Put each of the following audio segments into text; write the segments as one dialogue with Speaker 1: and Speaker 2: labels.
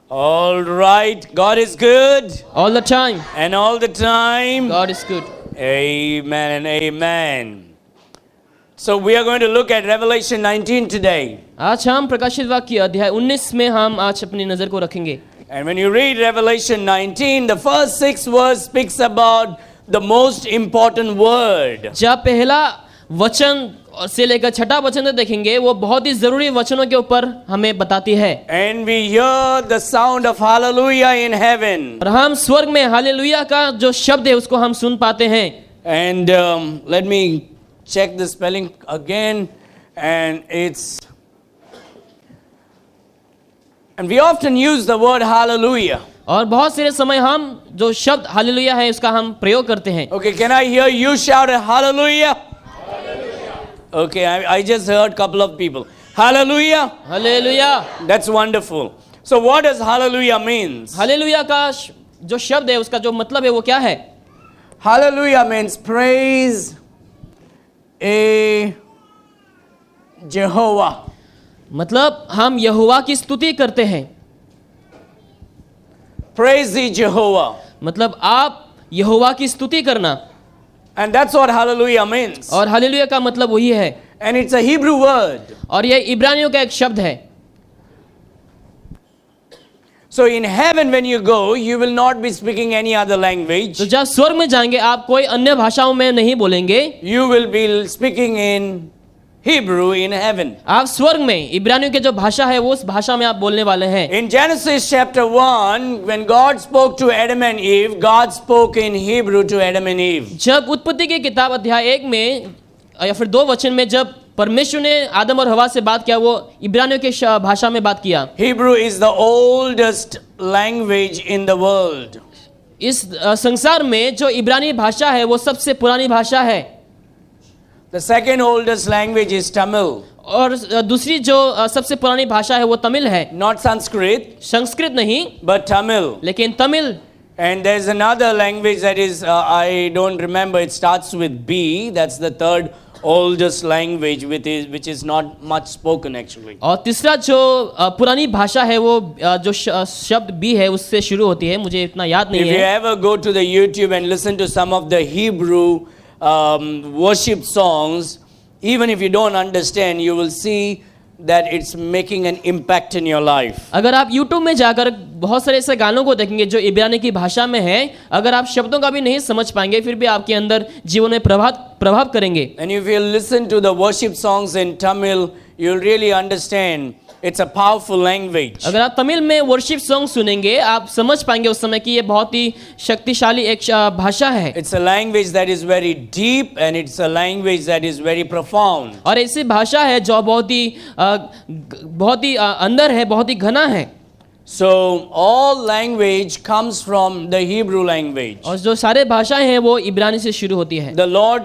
Speaker 1: All right, God is good,
Speaker 2: All the time.
Speaker 1: and all the time.
Speaker 2: God is good.
Speaker 1: Amen and amen. So we are going to look at Revelation 19 today.
Speaker 2: आज हम प्रकाशित वाक्य अध्याय 19 में हम आज अपनी नजर को रखेंगे.
Speaker 1: And when you read Revelation 19, the first 6 verse speaks about the most important word.
Speaker 2: जब पहला वचन से लेकर छठा वचन तक देखेंगे, वो बहुत ही जरूरी वचनों के ऊपर हमें बताती है.
Speaker 1: And we hear the sound of hallelujah in heaven.
Speaker 2: और हम स्वर्ग में हालेलुया का जो शब्द है उसको हम सुन पाते हैं.
Speaker 1: And let me check the spelling again. And we often use the word hallelujah.
Speaker 2: और बहुत सारे समय हम जो शब्द हालेलुया है उसका हम प्रयोग करते हैं.
Speaker 1: Okay, can I hear you shout a hallelujah? Okay, I just heard a couple of people. Hallelujah.
Speaker 2: Hallelujah.
Speaker 1: That's wonderful. So what does hallelujah means?
Speaker 2: Hallelujah का जो शब्द है उसका जो मतलब है वो क्या है?
Speaker 1: Hallelujah means praise a Jehovah.
Speaker 2: मतलब हम यहोवा की स्तुति करते हैं.
Speaker 1: Praise the Jehovah.
Speaker 2: मतलब आप यहोवा की स्तुति करना.
Speaker 1: And that's what hallelujah means.
Speaker 2: और हालेलुया का मतलब वही है.
Speaker 1: And it's a Hebrew word.
Speaker 2: और ये इब्रानियों का एक शब्द है.
Speaker 1: So in heaven when you go, you will not be speaking any other language.
Speaker 2: तो जब स्वर्ग में जाएंगे आप कोई अन्य भाषाओं में नहीं बोलेंगे.
Speaker 1: You will be speaking in Hebrew in heaven.
Speaker 2: आप स्वर्ग में इब्रानियों की जो भाषा है वो उस भाषा में आप बोलने वाले हैं.
Speaker 1: In Genesis chapter 1, when God spoke to Adam and Eve, God spoke in Hebrew to Adam and Eve.
Speaker 2: जब उत्पत्ति की किताब अध्याय 1 में या फिर 2 वचन में जब परमेश्वर ने आदम और हवा से बात किया, वो इब्रानियों की भाषा में बात किया.
Speaker 1: Hebrew is the oldest language in the world.
Speaker 2: इस संसार में जो इब्रानी भाषा है वो सबसे पुरानी भाषा है.
Speaker 1: The second oldest language is Tamil.
Speaker 2: और दूसरी जो सबसे पुरानी भाषा है वो तमिल है.
Speaker 1: Not Sanskrit,
Speaker 2: संस्कृत नहीं
Speaker 1: but Tamil.
Speaker 2: लेकिन Tamil.
Speaker 1: And there's another language that is, I don't remember, it starts with B. That's the third oldest language, which is not much spoken actually.
Speaker 2: और तीसरा जो पुरानी भाषा है वो जो शब्द बी है उससे शुरू होती है. मुझे इतना याद नहीं
Speaker 1: If you
Speaker 2: है.
Speaker 1: ever go to the YouTube and listen to some of the Hebrew worship songs, even if you don't understand, you will see that it's making an impact in your life.
Speaker 2: अगर आप YouTube में जाकर बहुत सारे ऐसे गानों को देखेंगे जो इब्रानी की भाषा में है, अगर आप शब्दों का भी नहीं समझ पाएंगे फिर भी आपके अंदर जीवन में प्रभाव करेंगे.
Speaker 1: And if you listen to the worship songs in Tamil, you'll really understand it's a powerful language.
Speaker 2: अगर आप तमिल में वर्शिप सॉन्ग सुनेंगे आप समझ पाएंगे उस समय कि ये बहुत ही शक्तिशाली एक भाषा है.
Speaker 1: It's a language that is very deep and it's a language that is very profound.
Speaker 2: और ऐसी भाषा है जो बहुत ही अंदर है, बहुत ही घना है.
Speaker 1: So all language comes from the Hebrew language.
Speaker 2: और जो सारे भाषाएं हैं वो इब्रानी से शुरू होती है.
Speaker 1: The Lord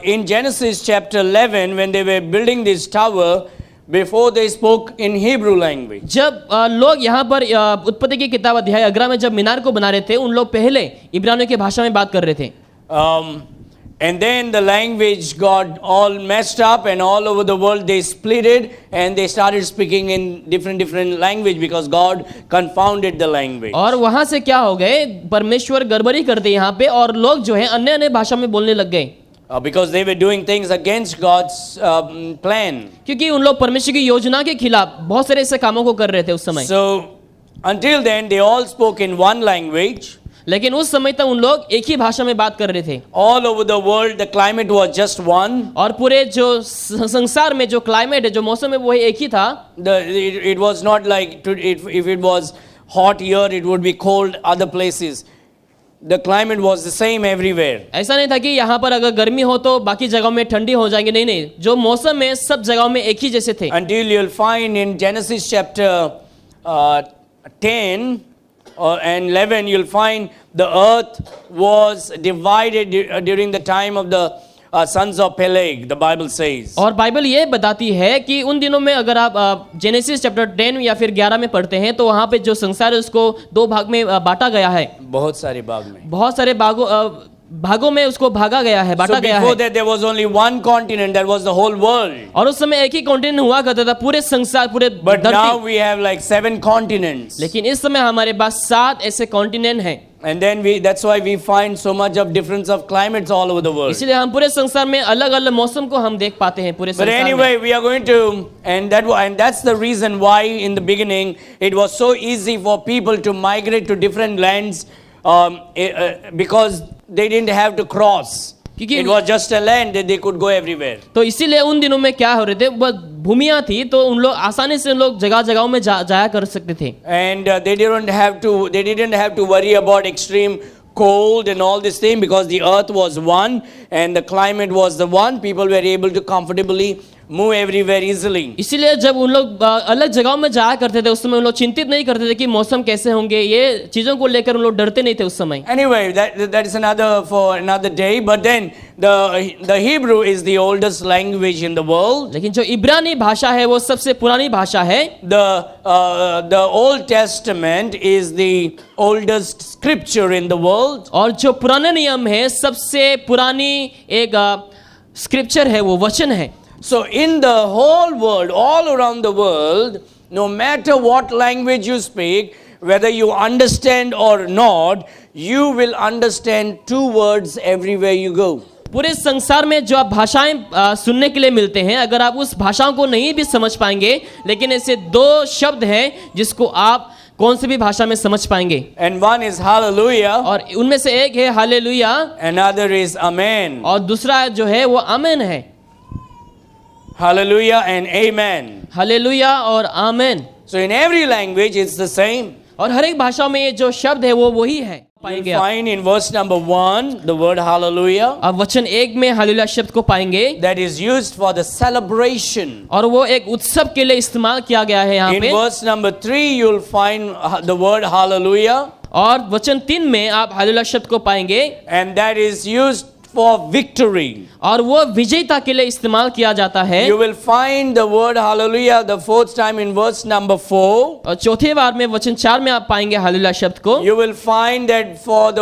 Speaker 1: in Genesis chapter 11 when they were building this tower, before they spoke in Hebrew language.
Speaker 2: जब लोग यहाँ पर उत्पत्ति की किताब अध्याय 11 में जब मीनार को बना रहे थे, उन लोग पहले इब्रानियों की भाषा में बात कर रहे थे.
Speaker 1: And then the language got all messed up and all over the world they split it and they started speaking in different language because God confounded the language.
Speaker 2: और वहाँ से क्या हो गए, परमेश्वर गड़बड़ी कर दी यहाँ पे और लोग जो है अन्य अन्य भाषा में बोलने लग गए.
Speaker 1: Because they were doing things against God's plan.
Speaker 2: क्योंकि उन लोग परमेश्वर की योजना के खिलाफ बहुत सारे ऐसे कामों को कर रहे थे उस समय.
Speaker 1: So until then they all spoke in one language.
Speaker 2: लेकिन उस समय तक उन लोग एक ही भाषा में बात कर रहे थे.
Speaker 1: All over the world the climate was just one.
Speaker 2: और पूरे जो संसार में जो क्लाइमेट है, जो मौसम है वो एक ही था.
Speaker 1: It was not like if it was hot here it would be cold other places. The climate was the same everywhere.
Speaker 2: ऐसा नहीं था कि यहाँ पर अगर गर्मी हो तो बाकी जगहों में ठंडी हो जाएंगे. नहीं नहीं, जो मौसम है सब जगहों में एक ही जैसे थे.
Speaker 1: Until you'll find in Genesis chapter 10 and 11 you'll find the earth was divided during the time of the sons of Peleg, the Bible says.
Speaker 2: और बाइबल ये बताती है कि उन दिनों में अगर आप जेनेसिस चैप्टर 10 या फिर 11 में पढ़ते हैं तो वहाँ पे जो संसार है उसको 2 भाग में बांटा गया है.
Speaker 1: बहुत सारे भाग में.
Speaker 2: बहुत सारे भागों में उसको भागा गया है, बांटा
Speaker 1: So
Speaker 2: गया
Speaker 1: before
Speaker 2: है।
Speaker 1: that there was only one continent, that was the whole world.
Speaker 2: और उस समय एक ही कॉन्टिनेंट हुआ करता था, पूरे संसार, पूरे
Speaker 1: But now
Speaker 2: धरती।
Speaker 1: we have like 7 continents.
Speaker 2: लेकिन इस समय हमारे पास 7 ऐसे कॉन्टिनेंट हैं।
Speaker 1: And then that's why we find so much of difference of climates all over the world.
Speaker 2: इसीलिए हम पूरे संसार में अलग अलग मौसम को हम देख पाते हैं पूरे
Speaker 1: But
Speaker 2: संसार में।
Speaker 1: anyway, we are going to, and that's the reason why in the beginning it was so easy for people to migrate to different lands, because they didn't have to cross.
Speaker 2: क्योंकि-
Speaker 1: It was just a land that they could go everywhere.
Speaker 2: तो इसीलिए उन दिनों में क्या हो रहे थे, बस भूमियां थी, तो उन लोग आसानी से लोग जगह जगहों में जाया कर सकते थे।
Speaker 1: And they didn't have to worry about extreme cold and all this thing, because the earth was one and the climate was the one. People were able to comfortably move everywhere easily.
Speaker 2: इसीलिए जब उन लोग अलग जगहों में जाया करते थे, उस समय उन लोग चिंतित नहीं करते थे कि मौसम कैसे होंगे, ये चीजों को लेकर उन लोग डरते नहीं थे उस समय।
Speaker 1: Anyway, that is for another day. But then the Hebrew is the oldest language in the world.
Speaker 2: लेकिन जो इब्रानी भाषा है वो सबसे पुरानी भाषा है।
Speaker 1: The Old Testament is the oldest scripture in the world.
Speaker 2: और जो पुराने नियम है सबसे पुरानी एक स्क्रिप्चर है, वो वचन है।
Speaker 1: So in the whole world, all around the world, no matter what language you speak, whether you understand or not, you will understand 2 words everywhere you go.
Speaker 2: पूरे संसार में जो आप भाषाएं सुनने के लिए मिलते हैं, अगर आप उस भाषाओं को नहीं भी समझ पाएंगे, लेकिन ऐसे 2 शब्द हैं जिसको आप कौन सी भी भाषा में समझ पाएंगे।
Speaker 1: And one is hallelujah,
Speaker 2: और उनमें से एक है हालेलुया,
Speaker 1: another is amen.
Speaker 2: और दूसरा जो है वो आमेन है।
Speaker 1: Hallelujah and amen.
Speaker 2: हालेलुया और आमेन।
Speaker 1: So in every language it's the same.
Speaker 2: और हर एक भाषा में ये जो शब्द है वो वही है,
Speaker 1: You
Speaker 2: पाएंगे आप।
Speaker 1: find in verse number 1 the word hallelujah
Speaker 2: आप वचन 1 में हालेलुया शब्द को पाएंगे,
Speaker 1: that is used for the celebration.
Speaker 2: और वो एक उत्सव के लिए इस्तेमाल किया गया है यहाँ
Speaker 1: In
Speaker 2: पे।
Speaker 1: verse number 3 you'll find the word hallelujah,
Speaker 2: और वचन 3 में आप हालेलुया शब्द को पाएंगे,
Speaker 1: and that is used for victory.
Speaker 2: और वो विजयता के लिए इस्तेमाल किया जाता है।
Speaker 1: You will find the word hallelujah the 4th time in verse number 4.
Speaker 2: और चौथे बार में वचन 4 में आप पाएंगे हालेलुया शब्द को,
Speaker 1: You will find that for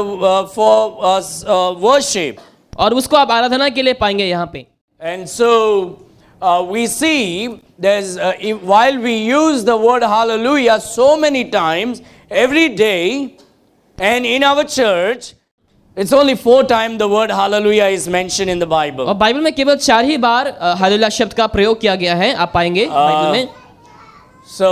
Speaker 1: worship.
Speaker 2: और उसको आप आराधना के लिए पाएंगे यहाँ पे।
Speaker 1: And so we see there's while we use the word hallelujah so many times every day, and in our church it's only 4 times the word hallelujah is mentioned in the Bible.
Speaker 2: और Bible में केवल 4 ही बार hallelujah शब्द का प्रयोग किया गया है, आप पाएंगे बाइबल में।
Speaker 1: So,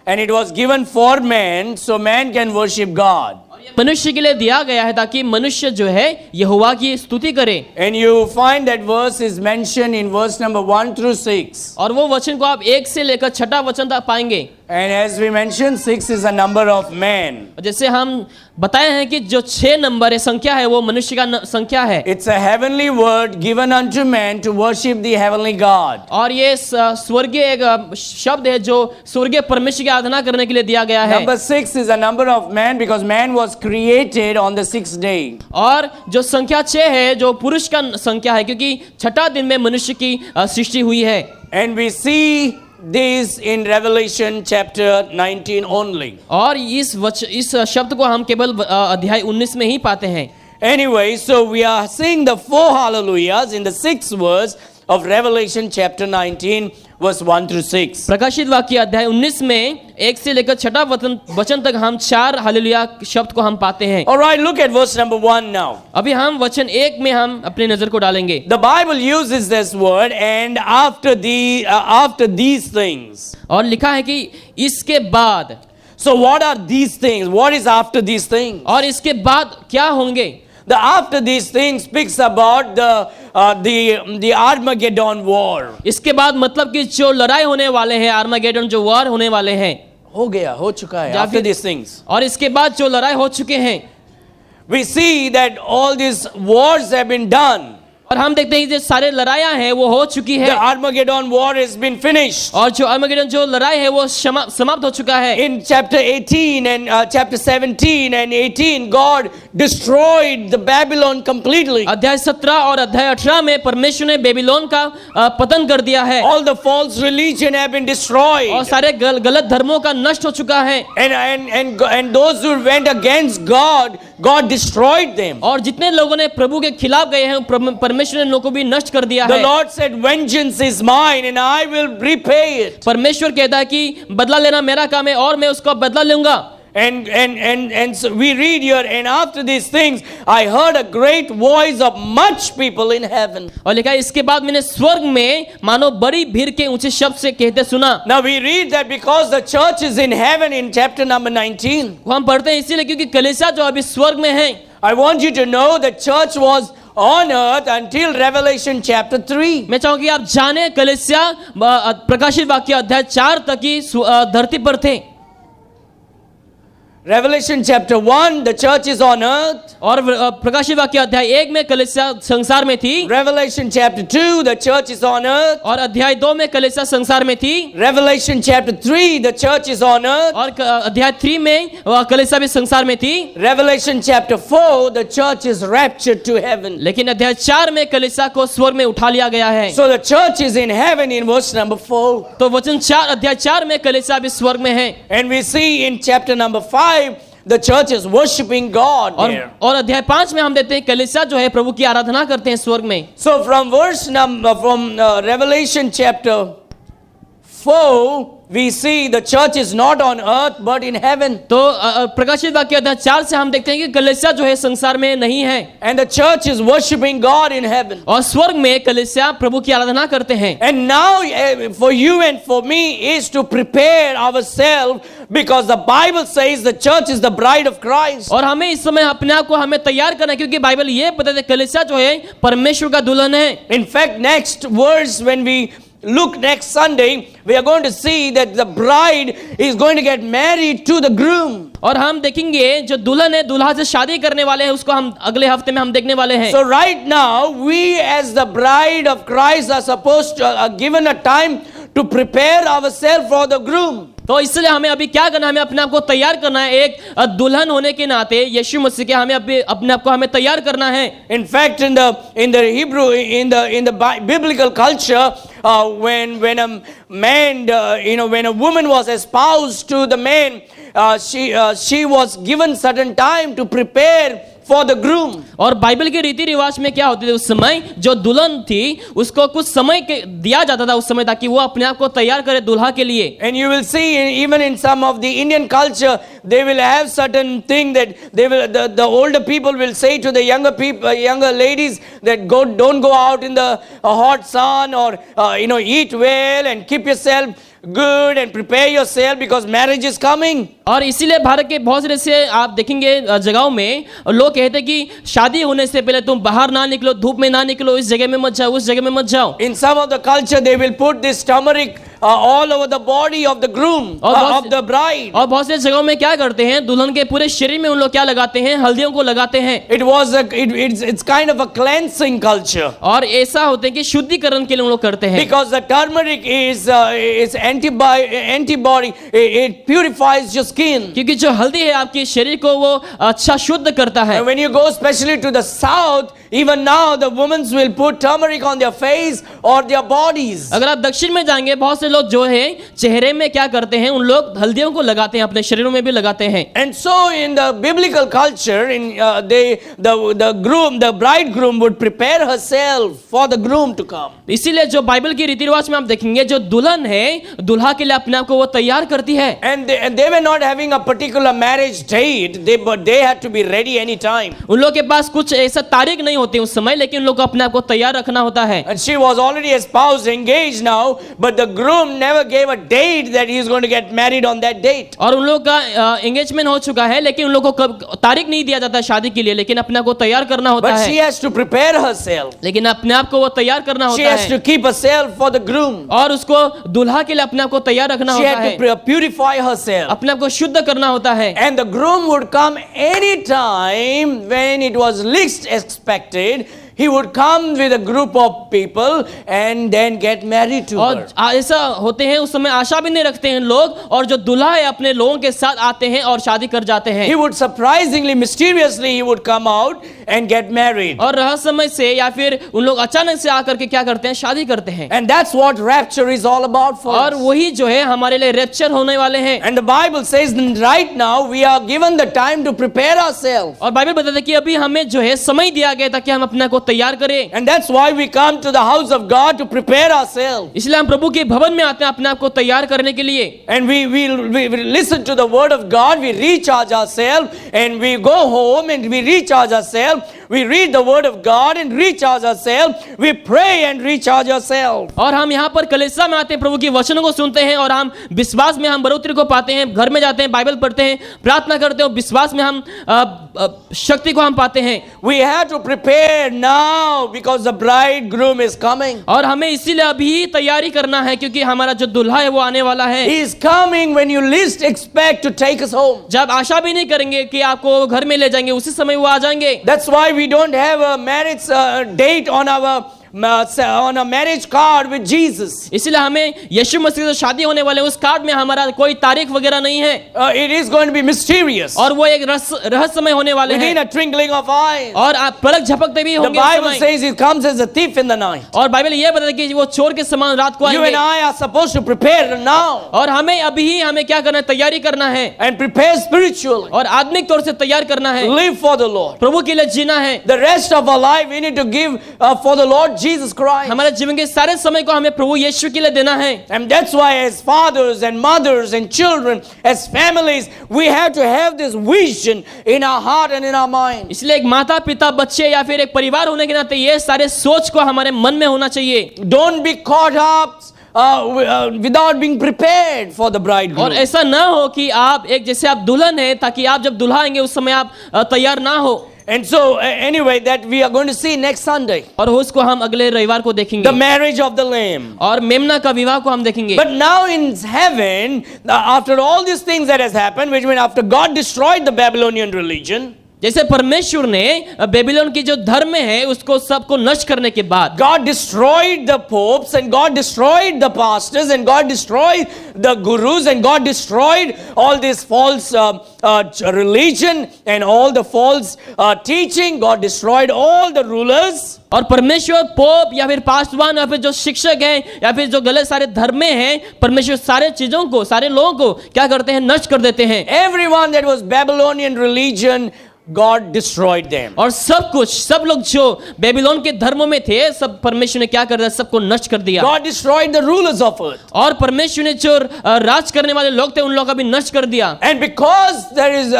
Speaker 1: and it was given for man so man can worship God.
Speaker 2: मनुष्य के लिए दिया गया है ताकि मनुष्य जो है यहोवा की स्तुति करे।
Speaker 1: And you find that verse is mentioned in verse number 1 through 6.
Speaker 2: और वो वचन को आप 1 से लेकर 6ठा वचन तक पाएंगे।
Speaker 1: And as we mentioned, 6 is a number of man.
Speaker 2: जैसे हम बताए हैं कि जो 6 नंबर है, संख्या है, वो मनुष्य का संख्या है।
Speaker 1: It's a heavenly word given unto man to worship the heavenly God.
Speaker 2: और ये स्वर्गीय एक शब्द है जो स्वर्गीय परमेश्वर की आराधना करने के लिए दिया गया है।
Speaker 1: Number 6 is a number of man because man was created on the 6th day.
Speaker 2: और जो संख्या 6 है जो पुरुष का संख्या है, क्योंकि 6ठा दिन में मनुष्य की सृष्टि हुई है।
Speaker 1: And we see this in Revelation chapter 19 only.
Speaker 2: और इस शब्द को हम केवल अध्याय 19 में ही पाते हैं।
Speaker 1: Anyway, so we are seeing the 4 hallelujahs in the 6th verse of Revelation chapter 19 verse 1 through 6.
Speaker 2: प्रकाशित वाक्य अध्याय 19 में 1 से लेकर 6ठा वचन तक हम 4 हालेलुया शब्द को हम पाते हैं।
Speaker 1: All right, look at verse number 1 now.
Speaker 2: अभी हम वचन 1 में हम अपनी नजर को डालेंगे।
Speaker 1: The Bible uses this word and after these things.
Speaker 2: और लिखा है कि इसके बाद।
Speaker 1: So what are these things? What is after these things?
Speaker 2: और इसके बाद क्या होंगे?
Speaker 1: The after these things speaks about the Armageddon war.
Speaker 2: इसके बाद मतलब कि जो लड़ाई होने वाले हैं, आर्मागेडन जो वार होने वाले हैं,
Speaker 1: हो चुका है.
Speaker 2: या
Speaker 1: After
Speaker 2: फिर-
Speaker 1: these things,
Speaker 2: और इसके बाद जो लड़ाई हो चुके हैं,
Speaker 1: we see that all these wars have been done.
Speaker 2: और हम देखते हैं जो सारे लड़ाइयां हैं वो हो चुकी
Speaker 1: The
Speaker 2: है।
Speaker 1: Armageddon war has been finished.
Speaker 2: और जो आर्मागेडन जो लड़ाई है वो समाप्त हो चुका है।
Speaker 1: In chapter 18 and chapter 17 and 18, God destroyed the Babylon completely.
Speaker 2: अध्याय 17 और अध्याय 18 में परमेश्वर ने बेबीलोन का पतन कर दिया है।
Speaker 1: All the false religion have been destroyed.
Speaker 2: और सारे गलत धर्मों का नष्ट हो चुका है।
Speaker 1: And those who went against God, God destroyed them.
Speaker 2: और जितने लोगों ने प्रभु के खिलाफ गए हैं परमेश्वर ने लोगों को भी नष्ट कर दिया
Speaker 1: The
Speaker 2: है।
Speaker 1: Lord said, vengeance is mine and I will repay it.
Speaker 2: परमेश्वर कहता है कि बदला लेना मेरा काम है और मैं उसका बदला लूंगा।
Speaker 1: And so we read here, and after these things, I heard a great voice of much people in heaven.
Speaker 2: और लिखा है इसके बाद मैंने स्वर्ग में मानो बड़ी भीड़ के ऊंचे शब्द से कहते सुना।
Speaker 1: Now we read that because the church is in heaven in chapter number 19.
Speaker 2: हम पढ़ते हैं इसीलिए क्योंकि कलीसिया जो अभी स्वर्ग में है।
Speaker 1: I want you to know that church was on earth until Revelation chapter 3.
Speaker 2: मैं चाहूंगा कि आप जाने कलीसिया प्रकाशित वाक्य अध्याय 4 तक की धरती पर थे।
Speaker 1: Revelation chapter 1, the church is on earth.
Speaker 2: और प्रकाशित वाक्य अध्याय 1 में कलीसिया संसार में थी।
Speaker 1: Revelation chapter 2, the church is on earth.
Speaker 2: और अध्याय 2 में कलीसिया संसार में थी।
Speaker 1: Revelation chapter 3, the church is on earth.
Speaker 2: और अध्याय 3 में कलीसिया भी संसार में थी।
Speaker 1: Revelation chapter 4, the church is raptured to heaven.
Speaker 2: लेकिन अध्याय 4 में कलीसिया को स्वर्ग में उठा लिया गया है।
Speaker 1: So the church is in heaven in verse number 4.
Speaker 2: तो वचन 4 अध्याय 4 में कलीसिया भी स्वर्ग में है।
Speaker 1: And we see in chapter number 5, the church is worshiping God there.
Speaker 2: और अध्याय 5 में हम देखते हैं कलीसिया जो है प्रभु की आराधना करते हैं स्वर्ग में।
Speaker 1: So from Revelation chapter 4, we see the church is not on earth but in heaven.
Speaker 2: तो प्रकाशित वाक्य अध्याय 4 से हम देखते हैं कि कलीसिया जो है संसार में नहीं है।
Speaker 1: And the church is worshiping God in heaven.
Speaker 2: और स्वर्ग में कलीसिया प्रभु की आराधना करते हैं।
Speaker 1: And now for you and for me is to prepare ourselves, because the Bible says the church is the bride of Christ.
Speaker 2: और हमें इस समय अपने आप को हमें तैयार करना है क्योंकि बाइबल ये बताता है कलीसिया जो है परमेश्वर का दुल्हन है।
Speaker 1: In fact, next verse, when we look next Sunday, we are going to see that the bride is going to get married to the groom.
Speaker 2: और हम देखेंगे जो दुल्हन है दूल्हा से शादी करने वाले हैं उसको हम अगले हफ्ते में हम देखने वाले हैं।
Speaker 1: So right now, we as the bride of Christ are supposed to are given a time to prepare ourselves for the groom.
Speaker 2: तो इसलिए हमें अभी क्या करना है, हमें अपने आप को तैयार करना है। एक दुल्हन होने के नाते यीशु मसीह के हमें अपने आप को हमें तैयार करना है।
Speaker 1: In fact, in the Hebrew, in the biblical culture, when a man, when a woman was espoused to the man, she was given certain time to prepare for the groom.
Speaker 2: और बाइबल के रीति रिवाज में क्या होते थे उस समय जो दुल्हन थी उसको कुछ समय दिया जाता था उस समय ताकि वो अपने आप को तैयार करे दुल्हा के लिए।
Speaker 1: And you will see even in some of the Indian culture, they will have certain thing that they will the older people will say to the younger people, younger ladies, that don't go out in the hot sun, or eat well and keep yourself good and prepare yourself because marriage is coming.
Speaker 2: और इसीलिए भारत के बहुत से ऐसे आप देखेंगे जगहों में लोग कहते हैं कि शादी होने से पहले तुम बाहर ना निकलो, धूप में ना निकलो, इस जगह में मत जाओ, उस जगह में मत जाओ।
Speaker 1: In some of the culture, they will put this turmeric all over the body of the groom, of the bride.
Speaker 2: और बहुत से जगहों में क्या करते हैं दुल्हन के पूरे शरीर में उन लोग क्या लगाते हैं, हल्दियों को लगाते हैं।
Speaker 1: It's kind of a cleansing culture.
Speaker 2: और ऐसा होता है कि शुद्धिकरण के लिए उन लोग करते हैं।
Speaker 1: Because the turmeric is antibody, it purifies your skin.
Speaker 2: क्योंकि जो हल्दी है आपके शरीर को वो अच्छा शुद्ध करता है।
Speaker 1: And when you go especially to the south, even now the women will put turmeric on their face or their bodies.
Speaker 2: अगर आप दक्षिण में जाएंगे बहुत से लोग जो है चेहरे में क्या करते हैं, उन लोग हल्दियों को लगाते हैं, अपने शरीरों में भी लगाते हैं।
Speaker 1: And so in the biblical culture, the bridegroom would prepare herself for the groom to come.
Speaker 2: इसीलिए जो बाइबल की रीति रिवाज में आप देखेंगे जो दुल्हन है दुल्हा के लिए अपने आप को वो तैयार करती है।
Speaker 1: And they were not having a particular marriage date, but they had to be ready any time.
Speaker 2: उन लोग के पास कुछ ऐसा तारीख नहीं होती उस समय, लेकिन उन लोग को अपने आप को तैयार रखना होता है।
Speaker 1: And she was already espoused, engaged now, but the groom never gave a date that he is going to get married on that date.
Speaker 2: और उन लोग का एंगेजमेंट हो चुका है लेकिन उन लोग को तारीख नहीं दिया जाता शादी के लिए, लेकिन अपने आप को तैयार करना होता
Speaker 1: But
Speaker 2: है।
Speaker 1: she has to prepare herself.
Speaker 2: लेकिन अपने आप को वो तैयार करना
Speaker 1: She
Speaker 2: होता
Speaker 1: has
Speaker 2: है
Speaker 1: to keep herself for the groom.
Speaker 2: और उसको दुल्हा के लिए अपने आप को तैयार रखना
Speaker 1: She
Speaker 2: होता
Speaker 1: had
Speaker 2: है,
Speaker 1: to purify herself.
Speaker 2: अपने आप को शुद्ध करना होता है।
Speaker 1: And the groom would come any time when it was least expected. He would come with a group of people and then get married to
Speaker 2: और
Speaker 1: her.
Speaker 2: ऐसा होते हैं उस समय आशा भी नहीं रखते हैं लोग, और जो दुल्हा है अपने लोगों के साथ आते हैं और शादी कर जाते हैं।
Speaker 1: He would surprisingly, mysteriously, he would come out and get married.
Speaker 2: और रहस्यमय से या फिर उन लोग अचानक से आकर के क्या करते हैं, शादी करते हैं।
Speaker 1: And that's what rapture is all about for
Speaker 2: और
Speaker 1: us.
Speaker 2: वही जो है हमारे लिए रैप्चर होने वाले हैं।
Speaker 1: And the Bible says right now we are given the time to prepare ourselves.
Speaker 2: और बाइबल बताता है कि अभी हमें जो है समय दिया गया ताकि हम अपने को तैयार करें।
Speaker 1: And that's why we come to the house of God to prepare ourselves.
Speaker 2: इसलिए हम प्रभु के भवन में आते हैं अपने आप को तैयार करने के लिए।
Speaker 1: And we listen to the word of God, we recharge ourselves, and we go home and we recharge ourselves. We read the word of God and recharge ourselves. We pray and recharge ourselves.
Speaker 2: और हम यहाँ पर कलीसिया में आते हैं, प्रभु के वचनों को सुनते हैं और हम विश्वास में हम बढ़ोतरी को पाते हैं। घर में जाते हैं, बाइबल पढ़ते हैं, प्रार्थना करते हैं और विश्वास में हम शक्ति को हम पाते हैं।
Speaker 1: We have to prepare now because the bridegroom is coming.
Speaker 2: और हमें इसीलिए अभी तैयारी करना है क्योंकि हमारा जो दुल्हा है वो आने वाला है।
Speaker 1: He is coming when you least expect to take us home.
Speaker 2: जब आशा भी नहीं करेंगे कि आपको घर में ले जाएंगे, उसी समय वो आ जाएंगे।
Speaker 1: That's why we don't have a marriage date on a marriage card with Jesus.
Speaker 2: इसलिए हमें यीशु मसीह से शादी होने वाले उस कार्ड में हमारा कोई तारीख वगैरह नहीं है।
Speaker 1: It is going to be mysterious.
Speaker 2: और वो एक रहस्यमय होने वाले हैं।
Speaker 1: Within a twinkling of eyes.
Speaker 2: और आप पलक झपकते भी
Speaker 1: The
Speaker 2: होंगे।
Speaker 1: Bible says he comes as a thief in the night.
Speaker 2: और बाइबल ये बताता है कि वो चोर के समान रात को
Speaker 1: You
Speaker 2: आएंगे।
Speaker 1: and I are supposed to prepare now
Speaker 2: और हमें अभी ही हमें क्या करना है, तैयारी करना है
Speaker 1: and prepare spiritually.
Speaker 2: और आत्मिक तौर से तैयार करना है।
Speaker 1: Live for the Lord.
Speaker 2: प्रभु के लिए जीना है।
Speaker 1: The rest of our life we need to give for the Lord Jesus Christ.
Speaker 2: हमारे जीवन के सारे समय को हमें प्रभु यीशु के लिए देना है।
Speaker 1: And that's why as fathers and mothers and children, as families, we have to have this vision in our heart and in our mind.
Speaker 2: इसलिए एक माता पिता बच्चे या फिर एक परिवार होने के नाते ये सारे सोच को हमारे मन में होना चाहिए।
Speaker 1: Don't be caught up without being prepared for the bridegroom.
Speaker 2: और ऐसा ना हो कि आप एक जैसे आप दुल्हन है ताकि आप जब दुल्हा आएंगे उस समय आप तैयार ना हो।
Speaker 1: And so anyway, that we are going to see next Sunday.
Speaker 2: और उसको हम अगले रविवार को देखेंगे।
Speaker 1: The marriage of the Lamb.
Speaker 2: और मेमना का विवाह को हम देखेंगे।
Speaker 1: But now in heaven, after all these things that has happened, which means after God destroyed the Babylonian religion,
Speaker 2: जैसे परमेश्वर ने बेबीलोन की जो धर्म है उसको सबको नष्ट करने के बाद
Speaker 1: God destroyed the popes and God destroyed the pastors and God destroyed the gurus and God destroyed all this false religion and all the false teaching. God destroyed all the rulers.
Speaker 2: और परमेश्वर pope या फिर पासवान या फिर जो शिक्षक हैं या फिर जो गलत सारे धर्म हैं, परमेश्वर सारे चीजों को, सारे लोगों को क्या करते हैं, नष्ट कर देते हैं।
Speaker 1: Everyone that was Babylonian religion, God destroyed them.
Speaker 2: और सब कुछ, सब लोग जो बेबीलोन के धर्मों में थे, सब परमेश्वर ने क्या कर दिया, सबको नष्ट कर दिया।
Speaker 1: God destroyed the rulers of earth.
Speaker 2: और परमेश्वर ने जो राज करने वाले लोग थे उन लोगों का भी नष्ट कर दिया।
Speaker 1: And because there is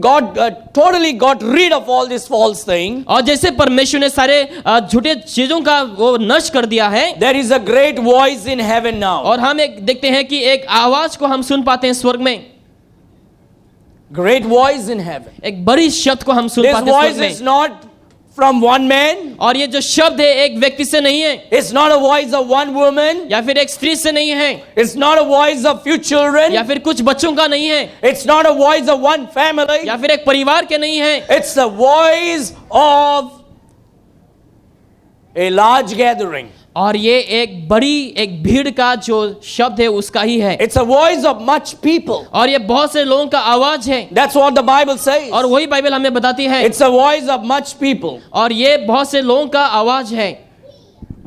Speaker 1: God totally got rid of all this false thing.
Speaker 2: और जैसे परमेश्वर ने सारे झूठे चीजों का वो नष्ट कर दिया है,
Speaker 1: There is a great voice in heaven now.
Speaker 2: और हम एक देखते हैं कि एक आवाज को हम सुन पाते हैं स्वर्ग में।
Speaker 1: Great voice in heaven.
Speaker 2: एक बड़ी शब्द को हम सुन
Speaker 1: This
Speaker 2: पाते हैं
Speaker 1: voice
Speaker 2: स्वर्ग
Speaker 1: is
Speaker 2: में।
Speaker 1: not from one man.
Speaker 2: और ये जो शब्द है एक व्यक्ति से नहीं है,
Speaker 1: It's not a voice of one woman.
Speaker 2: या फिर एक स्त्री से नहीं है,
Speaker 1: It's not a voice of few children.
Speaker 2: या फिर कुछ बच्चों का नहीं है,
Speaker 1: It's not a voice of one family.
Speaker 2: या फिर एक परिवार के नहीं है।
Speaker 1: It's the voice of a large gathering.
Speaker 2: और ये एक बड़ी एक भीड़ का जो शब्द है उसका ही है।
Speaker 1: It's a voice of much people.
Speaker 2: और ये बहुत से लोगों का आवाज है।
Speaker 1: That's what the Bible says.
Speaker 2: और वही बाइबल हमें बताती है।
Speaker 1: It's a voice of much people.
Speaker 2: और ये बहुत से लोगों का आवाज है।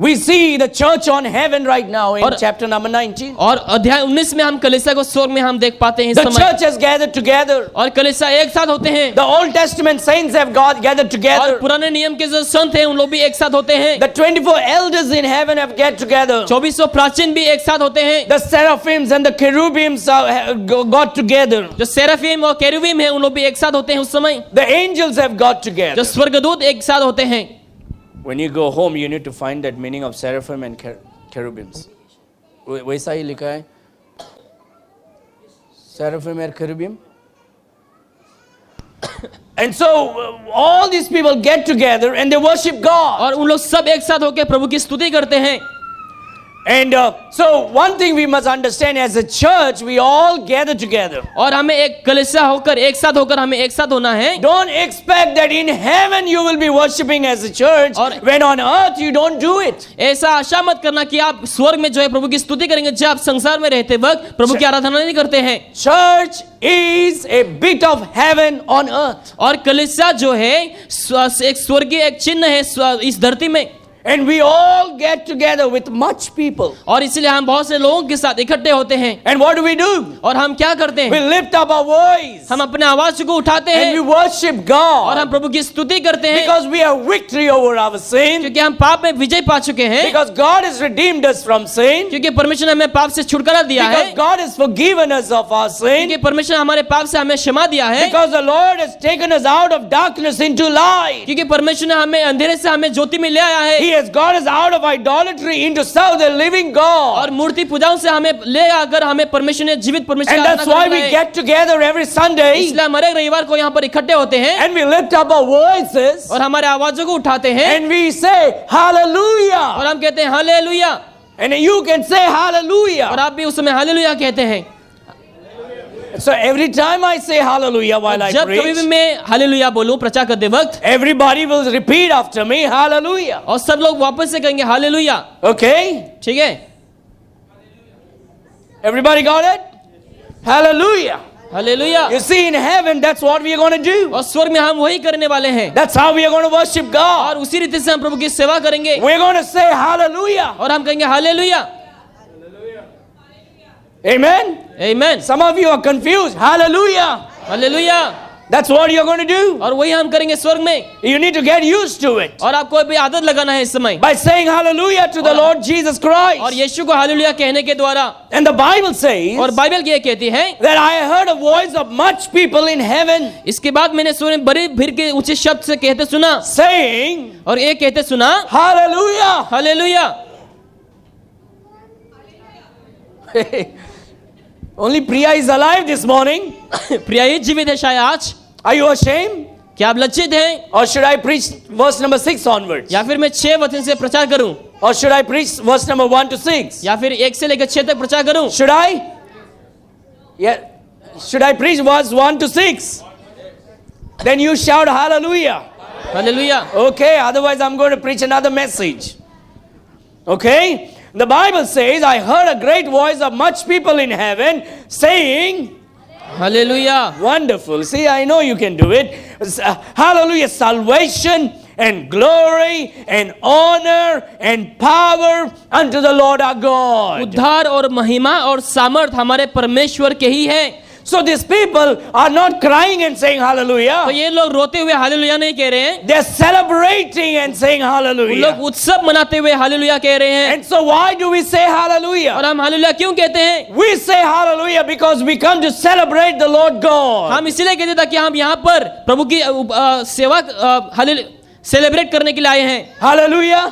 Speaker 1: We see the church on heaven right now in
Speaker 2: और-
Speaker 1: chapter number 19.
Speaker 2: और अध्याय 19 में हम कलीसिया को स्वर्ग में हम देख पाते हैं इस
Speaker 1: The
Speaker 2: समय।
Speaker 1: church has gathered together.
Speaker 2: और कलीसिया एक साथ होते हैं।
Speaker 1: The Old Testament saints have gathered
Speaker 2: और
Speaker 1: together.
Speaker 2: पुराने नियम के जो संत हैं उन लोग भी एक साथ होते हैं।
Speaker 1: The 24 elders in heaven have gathered together.
Speaker 2: 2400 प्राचीन भी एक साथ होते हैं।
Speaker 1: The seraphims and the cherubims got together.
Speaker 2: जो सेराफीम और केरुबीम है उन लोग भी एक साथ होते हैं उस समय।
Speaker 1: The angels have got together.
Speaker 2: जो स्वर्गदूत एक साथ होते हैं।
Speaker 1: When you go home, you need to find that meaning of seraphim and cherubims. वैसा ही लिखा है, seraphim and cherubim. And so all these people get together and they worship God.
Speaker 2: और उन लोग सब एक साथ होकर प्रभु की स्तुति करते हैं।
Speaker 1: And so one thing we must understand, as a church, we all gather together.
Speaker 2: और हमें एक कलीसिया होकर, एक साथ होकर हमें एक साथ होना है।
Speaker 1: Don't expect that in heaven you will be worshiping as a church,
Speaker 2: और-
Speaker 1: when on earth you don't do it.
Speaker 2: ऐसा आशा मत करना कि आप स्वर्ग में जो है प्रभु की स्तुति करेंगे, जब आप संसार में रहते वक्त प्रभु की आराधना नहीं करते हैं।
Speaker 1: Church is a bit of heaven on earth.
Speaker 2: और कलीसिया जो है एक स्वर्गीय एक चिन्ह है इस धरती में।
Speaker 1: And we all get together with much people.
Speaker 2: और इसलिए हम बहुत से लोगों के साथ इकट्ठे होते हैं।
Speaker 1: And what do?
Speaker 2: और हम क्या करते
Speaker 1: We
Speaker 2: हैं?
Speaker 1: lift up our voice
Speaker 2: हम अपने आवाज को उठाते
Speaker 1: and we
Speaker 2: हैं
Speaker 1: worship
Speaker 2: और
Speaker 1: God,
Speaker 2: हम प्रभु की स्तुति करते हैं,
Speaker 1: because we have victory over our sin,
Speaker 2: क्योंकि हम पाप में विजय पा चुके हैं,
Speaker 1: because God has redeemed us from sin,
Speaker 2: क्योंकि परमेश्वर ने हमें पाप से छुटकारा दिया है,
Speaker 1: because God has forgiven us of our sin,
Speaker 2: क्योंकि परमेश्वर ने हमारे पाप से हमें क्षमा दिया है,
Speaker 1: because the Lord has taken us out of darkness into light.
Speaker 2: क्योंकि परमेश्वर ने हमें अंधेरे से हमें ज्योति में ले आया है
Speaker 1: He has got us out of idolatry into serve the living God.
Speaker 2: और मूर्ति पूजाओं से हमें ले आकर हमें परमेश्वर ने जीवित परमेश्वर
Speaker 1: And
Speaker 2: की
Speaker 1: that's why
Speaker 2: आराधना
Speaker 1: we
Speaker 2: करना है।
Speaker 1: get together every Sunday
Speaker 2: इसलिए हम हर एक रविवार को यहाँ पर इकट्ठे होते हैं
Speaker 1: and we lift up our voices
Speaker 2: और हमारे आवाजों को उठाते हैं
Speaker 1: and we say hallelujah.
Speaker 2: और हम कहते हैं hallelujah,
Speaker 1: And you can say
Speaker 2: और
Speaker 1: hallelujah.
Speaker 2: आप भी उस समय हालेलुया कहते हैं।
Speaker 1: So every time I say hallelujah while I
Speaker 2: जब कभी भी
Speaker 1: preach,
Speaker 2: मैं हालेलुया बोलूं प्रचार करते वक्त,
Speaker 1: everybody will repeat after me hallelujah.
Speaker 2: और सब लोग वापस से कहेंगे हालेलुया।
Speaker 1: Okay?
Speaker 2: ठीक है,
Speaker 1: Everybody got it? Hallelujah.
Speaker 2: Hallelujah.
Speaker 1: You see, in heaven, that's what we are going to do.
Speaker 2: और स्वर्ग में हम वही करने वाले हैं
Speaker 1: That's how we are going to worship God.
Speaker 2: और उसी रीति से हम प्रभु की सेवा करेंगे
Speaker 1: We're going to say hallelujah.
Speaker 2: और हम कहेंगे हालेलुया।
Speaker 1: Amen?
Speaker 2: आमीन।
Speaker 1: Some of you are confused. Hallelujah.
Speaker 2: Hallelujah.
Speaker 1: That's what you're going to do.
Speaker 2: और वही हम करेंगे स्वर्ग में।
Speaker 1: You need to get used to it
Speaker 2: और आपको भी आदत लगाना है इस समय,
Speaker 1: by saying hallelujah to the Lord Jesus
Speaker 2: और
Speaker 1: Christ.
Speaker 2: यीशु को हालेलुया कहने के द्वारा।
Speaker 1: And the Bible says
Speaker 2: और बाइबल ये कहती है,
Speaker 1: that I heard a voice of much people in heaven
Speaker 2: इसके बाद मैंने सुने बड़ी भीड़ के ऊंचे शब्द से कहते सुना,
Speaker 1: saying
Speaker 2: और एक कहते सुना
Speaker 1: hallelujah.
Speaker 2: Hallelujah.
Speaker 1: Only Priya is alive this morning.
Speaker 2: प्रिया ही जीवित है शायद आज।
Speaker 1: Are you ashamed?
Speaker 2: क्या आप लज्जित हैं?
Speaker 1: Or should I preach verse number 6 onwards?
Speaker 2: या फिर मैं 6 वचन से प्रचार करूं?
Speaker 1: Or should I preach verse number 1 to 6?
Speaker 2: या फिर 1 से लेकर 6 तक प्रचार करूं?
Speaker 1: Should I? Yeah. Should I preach verse 1 to 6? Then you shout hallelujah.
Speaker 2: Hallelujah.
Speaker 1: Okay, otherwise I'm going to preach another message. Okay? The Bible says, I heard a great voice of much people in heaven saying,
Speaker 2: hallelujah.
Speaker 1: wonderful. See, I know you can do it. Hallelujah. Salvation and glory and honor and power unto the Lord our God.
Speaker 2: उद्धार और महिमा और सामर्थ हमारे परमेश्वर के ही है।
Speaker 1: So these people are not crying and saying
Speaker 2: तो
Speaker 1: hallelujah.
Speaker 2: ये लोग रोते हुए हालेलुया नहीं कह रहे हैं,
Speaker 1: They're celebrating and saying
Speaker 2: उन लोग
Speaker 1: hallelujah.
Speaker 2: उत्सव मनाते हुए हालेलुया कह रहे हैं।
Speaker 1: And so why do we say hallelujah?
Speaker 2: और हम हालेलुया क्यों कहते हैं?
Speaker 1: We say hallelujah because we come to celebrate the Lord God.
Speaker 2: हम इसीलिए कहते हैं ताकि हम यहाँ पर प्रभु की सेवा सेलिब्रेट करने के लिए आए हैं।
Speaker 1: Hallelujah.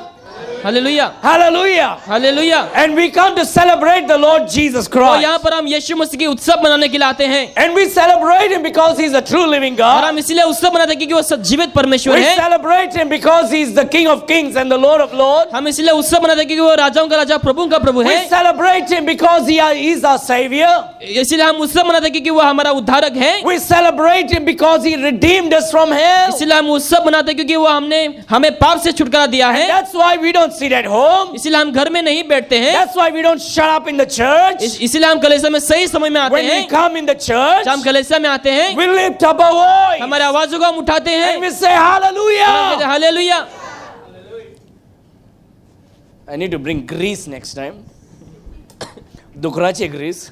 Speaker 2: Hallelujah,
Speaker 1: Hallelujah.
Speaker 2: Hallelujah.
Speaker 1: And we come to celebrate the Lord Jesus
Speaker 2: और यहाँ
Speaker 1: Christ.
Speaker 2: पर हम यीशु मसीह की उत्सव मनाने के लिए आते हैं
Speaker 1: And we celebrate Him because He's a true living
Speaker 2: और
Speaker 1: God.
Speaker 2: हम इसीलिए उत्सव मनाते हैं क्योंकि वो जीवित परमेश्वर
Speaker 1: We
Speaker 2: है।
Speaker 1: celebrate Him because He's the King of Kings and the Lord of Lords.
Speaker 2: हम इसलिए उत्सव मनाते हैं क्योंकि वो राजाओं का राजा प्रभु का प्रभु
Speaker 1: We
Speaker 2: है।
Speaker 1: celebrate Him because He is our Savior.
Speaker 2: इसलिए हम उत्सव मनाते हैं क्योंकि वो हमारा उद्धारक है।
Speaker 1: We celebrate Him because He redeemed us from hell.
Speaker 2: इसलिए हम उत्सव मनाते हैं क्योंकि वो हमें पाप से छुटकारा दिया है।
Speaker 1: That's why we don't sit at home.
Speaker 2: इसलिए हम घर में नहीं बैठते हैं,
Speaker 1: That's why we don't shut up in the church.
Speaker 2: इसलिए हम कलीसिया में सही समय में आते
Speaker 1: When we
Speaker 2: हैं।
Speaker 1: come in the church,
Speaker 2: जब हम कलीसिया में आते हैं,
Speaker 1: we lift up our voice
Speaker 2: हमारे आवाजों को हम उठाते हैं,
Speaker 1: and we say hallelujah.
Speaker 2: Hallelujah.
Speaker 1: I need to bring grease next time. Dukrache grease.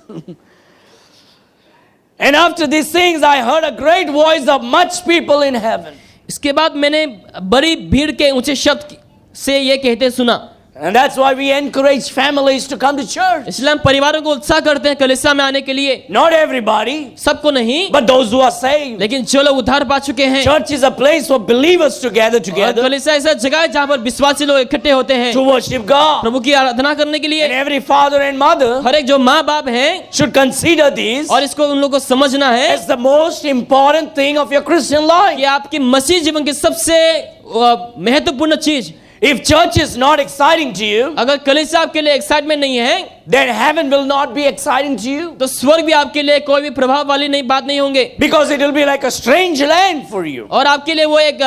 Speaker 1: And after these things, I heard a great voice of much people in heaven.
Speaker 2: इसके बाद मैंने बड़ी भीड़ के ऊंचे शब्द से ये कहते सुना।
Speaker 1: And that's why we encourage families to come to church.
Speaker 2: इसलिए हम परिवारों को उत्साह करते हैं कलीसिया में आने के लिए।
Speaker 1: Not everybody,
Speaker 2: सबको नहीं,
Speaker 1: but those who are saved.
Speaker 2: लेकिन जो लोग उद्धार पा चुके हैं।
Speaker 1: Church is a place for believers to gather
Speaker 2: और
Speaker 1: together
Speaker 2: कलीसिया ऐसा जगह है जहाँ पर विश्वासी लोग इकट्ठे होते हैं
Speaker 1: to worship God.
Speaker 2: प्रभु की आराधना करने के
Speaker 1: And
Speaker 2: लिए।
Speaker 1: every father and mother
Speaker 2: हर एक जो माँ बाप हैं
Speaker 1: should consider this
Speaker 2: और इसको उन लोगों को समझना है
Speaker 1: as the most important thing of your Christian life.
Speaker 2: कि आपकी मसीह जीवन की सबसे महत्वपूर्ण चीज
Speaker 1: If church is not exciting to you,
Speaker 2: अगर कलीसिया आपके लिए एक्साइटमेंट नहीं है,
Speaker 1: then heaven will not be exciting to you.
Speaker 2: तो स्वर्ग भी आपके लिए कोई भी प्रभाव वाली नई बात नहीं होंगे,
Speaker 1: Because it will be like a strange land for you.
Speaker 2: और आपके लिए वो एक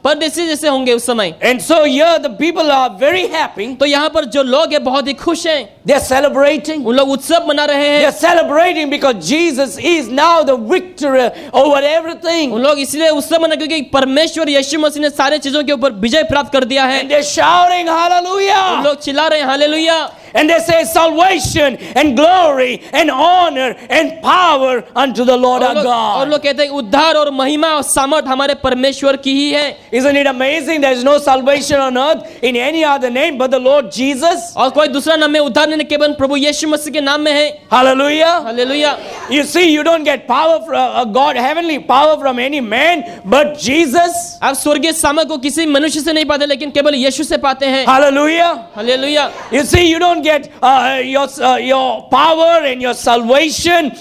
Speaker 2: परदेसी जैसे होंगे उस समय।
Speaker 1: And so here the people are very happy.
Speaker 2: तो यहाँ पर जो लोग हैं बहुत ही खुश हैं,
Speaker 1: They're celebrating.
Speaker 2: उन लोग उत्सव मना रहे हैं।
Speaker 1: They're celebrating because Jesus is now the victor over everything.
Speaker 2: उन लोग इसलिए उत्सव मना क्योंकि परमेश्वर यीशु मसीह ने सारे चीजों के ऊपर विजय प्राप्त कर दिया है।
Speaker 1: And they're shouting
Speaker 2: उन
Speaker 1: hallelujah.
Speaker 2: लोग चिल्ला रहे हैं hallelujah,
Speaker 1: And they say salvation and glory and honor and power unto the Lord our
Speaker 2: और
Speaker 1: God.
Speaker 2: लोग कहते हैं उद्धार और महिमा और सामर्थ हमारे परमेश्वर की ही है।
Speaker 1: Isn't it amazing? There is no salvation on earth in any other name but the Lord Jesus.
Speaker 2: और कोई दूसरा नाम में उद्धार नहीं केवल प्रभु यीशु मसीह के नाम में है।
Speaker 1: Hallelujah.
Speaker 2: Hallelujah.
Speaker 1: You see, you don't get power from God, heavenly power from any man but Jesus.
Speaker 2: आप स्वर्गीय सामर्थ को किसी मनुष्य से नहीं पाते लेकिन केवल यीशु से पाते हैं।
Speaker 1: Hallelujah.
Speaker 2: Hallelujah.
Speaker 1: You see, you don't get your power and your salvation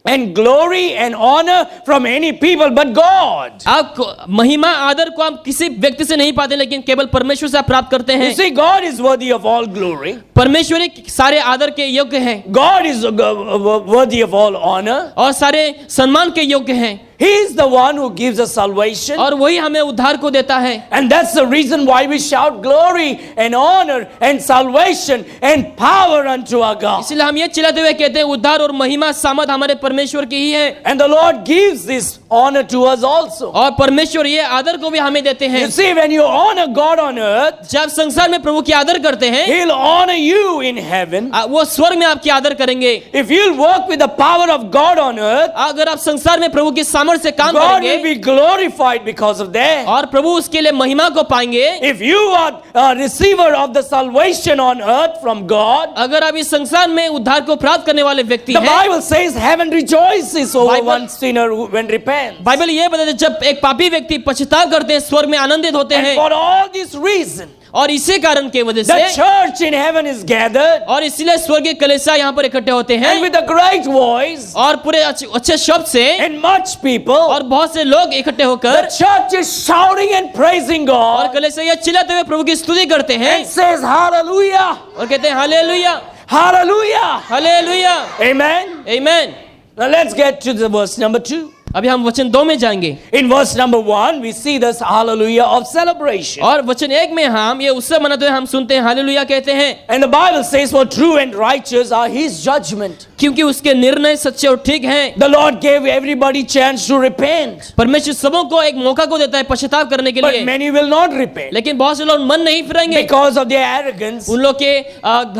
Speaker 1: and glory and honor from any people but God.
Speaker 2: आप महिमा आदर को आप किसी व्यक्ति से नहीं पाते लेकिन केवल परमेश्वर से आप प्राप्त करते
Speaker 1: You
Speaker 2: हैं।
Speaker 1: see, God is worthy of all glory.
Speaker 2: परमेश्वर ही सारे आदर के योग्य हैं
Speaker 1: God is worthy of all honor.
Speaker 2: और सारे सम्मान के योग्य हैं,
Speaker 1: He is the one who gives us salvation.
Speaker 2: और वही हमें उद्धार को देता है।
Speaker 1: And that's the reason why we shout glory and honor and salvation and power unto our God.
Speaker 2: इसलिए हम ये चिल्लाते हुए कहते हैं उद्धार और महिमा सामर्थ हमारे परमेश्वर की ही है,
Speaker 1: And the Lord gives this honor to us also.
Speaker 2: और परमेश्वर ये आदर को भी हमें देते हैं।
Speaker 1: You see, when you honor God on earth,
Speaker 2: जब संसार में प्रभु की आदर करते हैं,
Speaker 1: He'll honor you in heaven.
Speaker 2: वो स्वर्ग में आपकी आदर करेंगे।
Speaker 1: If you'll walk with the power of God on earth,
Speaker 2: अगर आप संसार में प्रभु की सामर्थ से काम
Speaker 1: God
Speaker 2: करेंगे
Speaker 1: will be glorified because of that.
Speaker 2: और प्रभु उसके लिए महिमा को पाएंगे।
Speaker 1: If you are a receiver of the salvation on earth from God,
Speaker 2: अगर आप इस संसार में उद्धार को प्राप्त करने वाले व्यक्ति
Speaker 1: the
Speaker 2: हैं,
Speaker 1: Bible says heaven rejoices over
Speaker 2: Bible-
Speaker 1: one sinner who, when repents.
Speaker 2: Bible ये बताते हैं जब एक पापी व्यक्ति पश्चाताप करते हैं स्वर्ग में आनंदित होते
Speaker 1: And
Speaker 2: हैं,
Speaker 1: for all this reason,
Speaker 2: और इसी कारण के वजह
Speaker 1: the
Speaker 2: से
Speaker 1: church in heaven is gathered,
Speaker 2: और इसलिए स्वर्गीय कलीसिया यहाँ पर इकट्ठे होते हैं
Speaker 1: and with a great voice
Speaker 2: और पूरे अच्छे शब्द से
Speaker 1: and much people,
Speaker 2: और बहुत से लोग इकट्ठे
Speaker 1: the
Speaker 2: होकर
Speaker 1: church is shouting and praising
Speaker 2: और
Speaker 1: God
Speaker 2: कलीसिया ये चिल्लाते हुए प्रभु की स्तुति करते हैं
Speaker 1: and says hallelujah,
Speaker 2: और कहते हैं हालेलुया
Speaker 1: hallelujah,
Speaker 2: हालेलुया
Speaker 1: amen.
Speaker 2: आमीन।
Speaker 1: Now let's get to the verse number 2.
Speaker 2: अभी हम वचन 2 में जाएंगे
Speaker 1: In verse number 1, we see this hallelujah of celebration.
Speaker 2: और वचन 1 में हम ये उत्सव मनाते हुए हम सुनते हैं हालेलुया कहते हैं,
Speaker 1: And the Bible says, for true and righteous are his judgment.
Speaker 2: क्योंकि उसके निर्णय सच्चे और ठीक हैं।
Speaker 1: The Lord gave everybody chance to repent,
Speaker 2: परमेश्वर सबों को एक मौका को देता है पश्चाताप करने के
Speaker 1: but
Speaker 2: लिए,
Speaker 1: many will not repent
Speaker 2: लेकिन बहुत से लोग मन नहीं फिराएंगे
Speaker 1: because of their arrogance,
Speaker 2: उन लोग के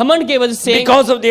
Speaker 2: घमंड के वजह से,
Speaker 1: because of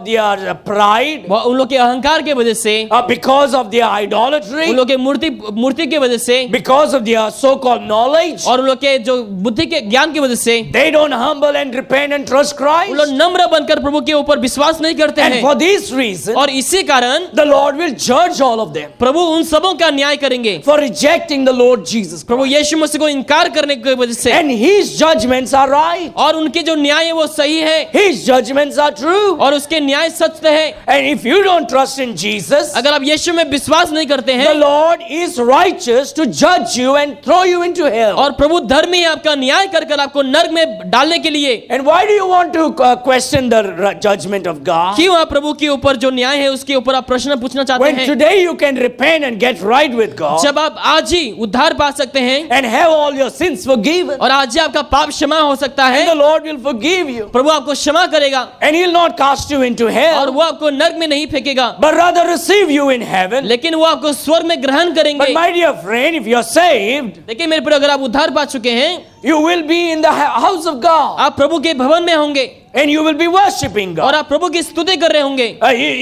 Speaker 1: their pride,
Speaker 2: उन लोग के अहंकार के वजह से,
Speaker 1: because of their idolatry,
Speaker 2: उन लोग के मूर्ति के वजह से,
Speaker 1: because of their so-called knowledge.
Speaker 2: और उन लोग के जो बुद्धि के ज्ञान की वजह से
Speaker 1: They don't humble and repent and trust
Speaker 2: उन लोग
Speaker 1: Christ.
Speaker 2: नम्र बनकर प्रभु के ऊपर विश्वास नहीं करते
Speaker 1: And
Speaker 2: हैं,
Speaker 1: for this reason,
Speaker 2: और इसी कारण
Speaker 1: the Lord will judge all of them
Speaker 2: प्रभु उन सबों का न्याय करेंगे
Speaker 1: for rejecting the Lord Jesus Christ.
Speaker 2: प्रभु यीशु मसीह को इनकार करने की वजह से,
Speaker 1: And his judgments are right.
Speaker 2: और उनके जो न्याय है वो सही है
Speaker 1: His judgments are true.
Speaker 2: और उसके न्याय सत्य है।
Speaker 1: And if you don't trust in Jesus,
Speaker 2: अगर आप यीशु में विश्वास नहीं करते
Speaker 1: the
Speaker 2: हैं
Speaker 1: Lord is righteous to judge you and throw you into hell.
Speaker 2: और प्रभु धर्मी है आपका न्याय कर कर आपको नरक में डालने के लिए।
Speaker 1: And why do you want to question the judgment of God?
Speaker 2: क्यों आप प्रभु के ऊपर जो न्याय है उसके ऊपर आप प्रश्न पूछना चाहते
Speaker 1: When
Speaker 2: हैं,
Speaker 1: today you can repent and get right with God
Speaker 2: जब आप आज ही उद्धार पा सकते हैं
Speaker 1: and have all your sins forgiven,
Speaker 2: और आज ही आपका पाप क्षमा हो सकता
Speaker 1: and the
Speaker 2: है,
Speaker 1: Lord will forgive you,
Speaker 2: प्रभु आपको क्षमा करेगा
Speaker 1: and he'll not cast you into
Speaker 2: और
Speaker 1: hell,
Speaker 2: वो आपको नरक में नहीं फेंकेगा,
Speaker 1: but rather receive you in heaven.
Speaker 2: लेकिन वो आपको स्वर्ग में ग्रहण
Speaker 1: But
Speaker 2: करेंगे।
Speaker 1: my dear friend, if you're saved,
Speaker 2: लेकिन मेरे पर अगर आप उद्धार पा चुके हैं,
Speaker 1: you will be in the house of God
Speaker 2: आप प्रभु के भवन में होंगे
Speaker 1: and you will be worshiping
Speaker 2: और
Speaker 1: God.
Speaker 2: आप प्रभु की स्तुति कर रहे होंगे।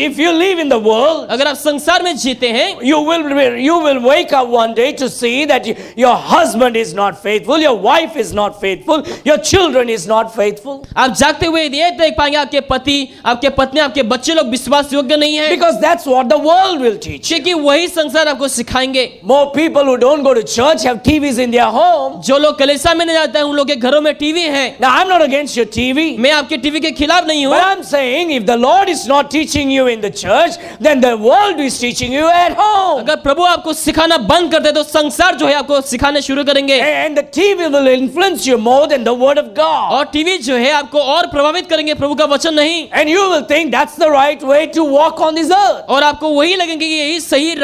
Speaker 1: If you live in the world,
Speaker 2: अगर आप संसार में जीते हैं,
Speaker 1: you will wake up one day to see that your husband is not faithful, your wife is not faithful, your children is not faithful.
Speaker 2: आप जागते हुए ये देख पाएंगे आपके पति, आपके पत्नी, आपके बच्चे लोग विश्वास योग्य नहीं है,
Speaker 1: Because that's what the world will teach.
Speaker 2: क्योंकि वही संसार आपको सिखाएंगे।
Speaker 1: More people who don't go to church have TVs in their home.
Speaker 2: जो लोग कलीसिया में नहीं जाते हैं उन लोग के घरों में टीवी है।
Speaker 1: Now I'm not against your TV.
Speaker 2: मैं आपके टीवी के खिलाफ नहीं हूँ,
Speaker 1: But I'm saying if the Lord is not teaching you in the church, then the world is teaching you at home.
Speaker 2: अगर प्रभु आपको सिखाना बंद कर दे तो संसार जो है आपको सिखाने शुरू करेंगे,
Speaker 1: And the TV will influence you more than the word of God.
Speaker 2: और टीवी जो है आपको और प्रभावित करेंगे, प्रभु का वचन नहीं।
Speaker 1: And you will think that's the right way to walk on this earth.
Speaker 2: और आपको वही लगेंगे कि यही सही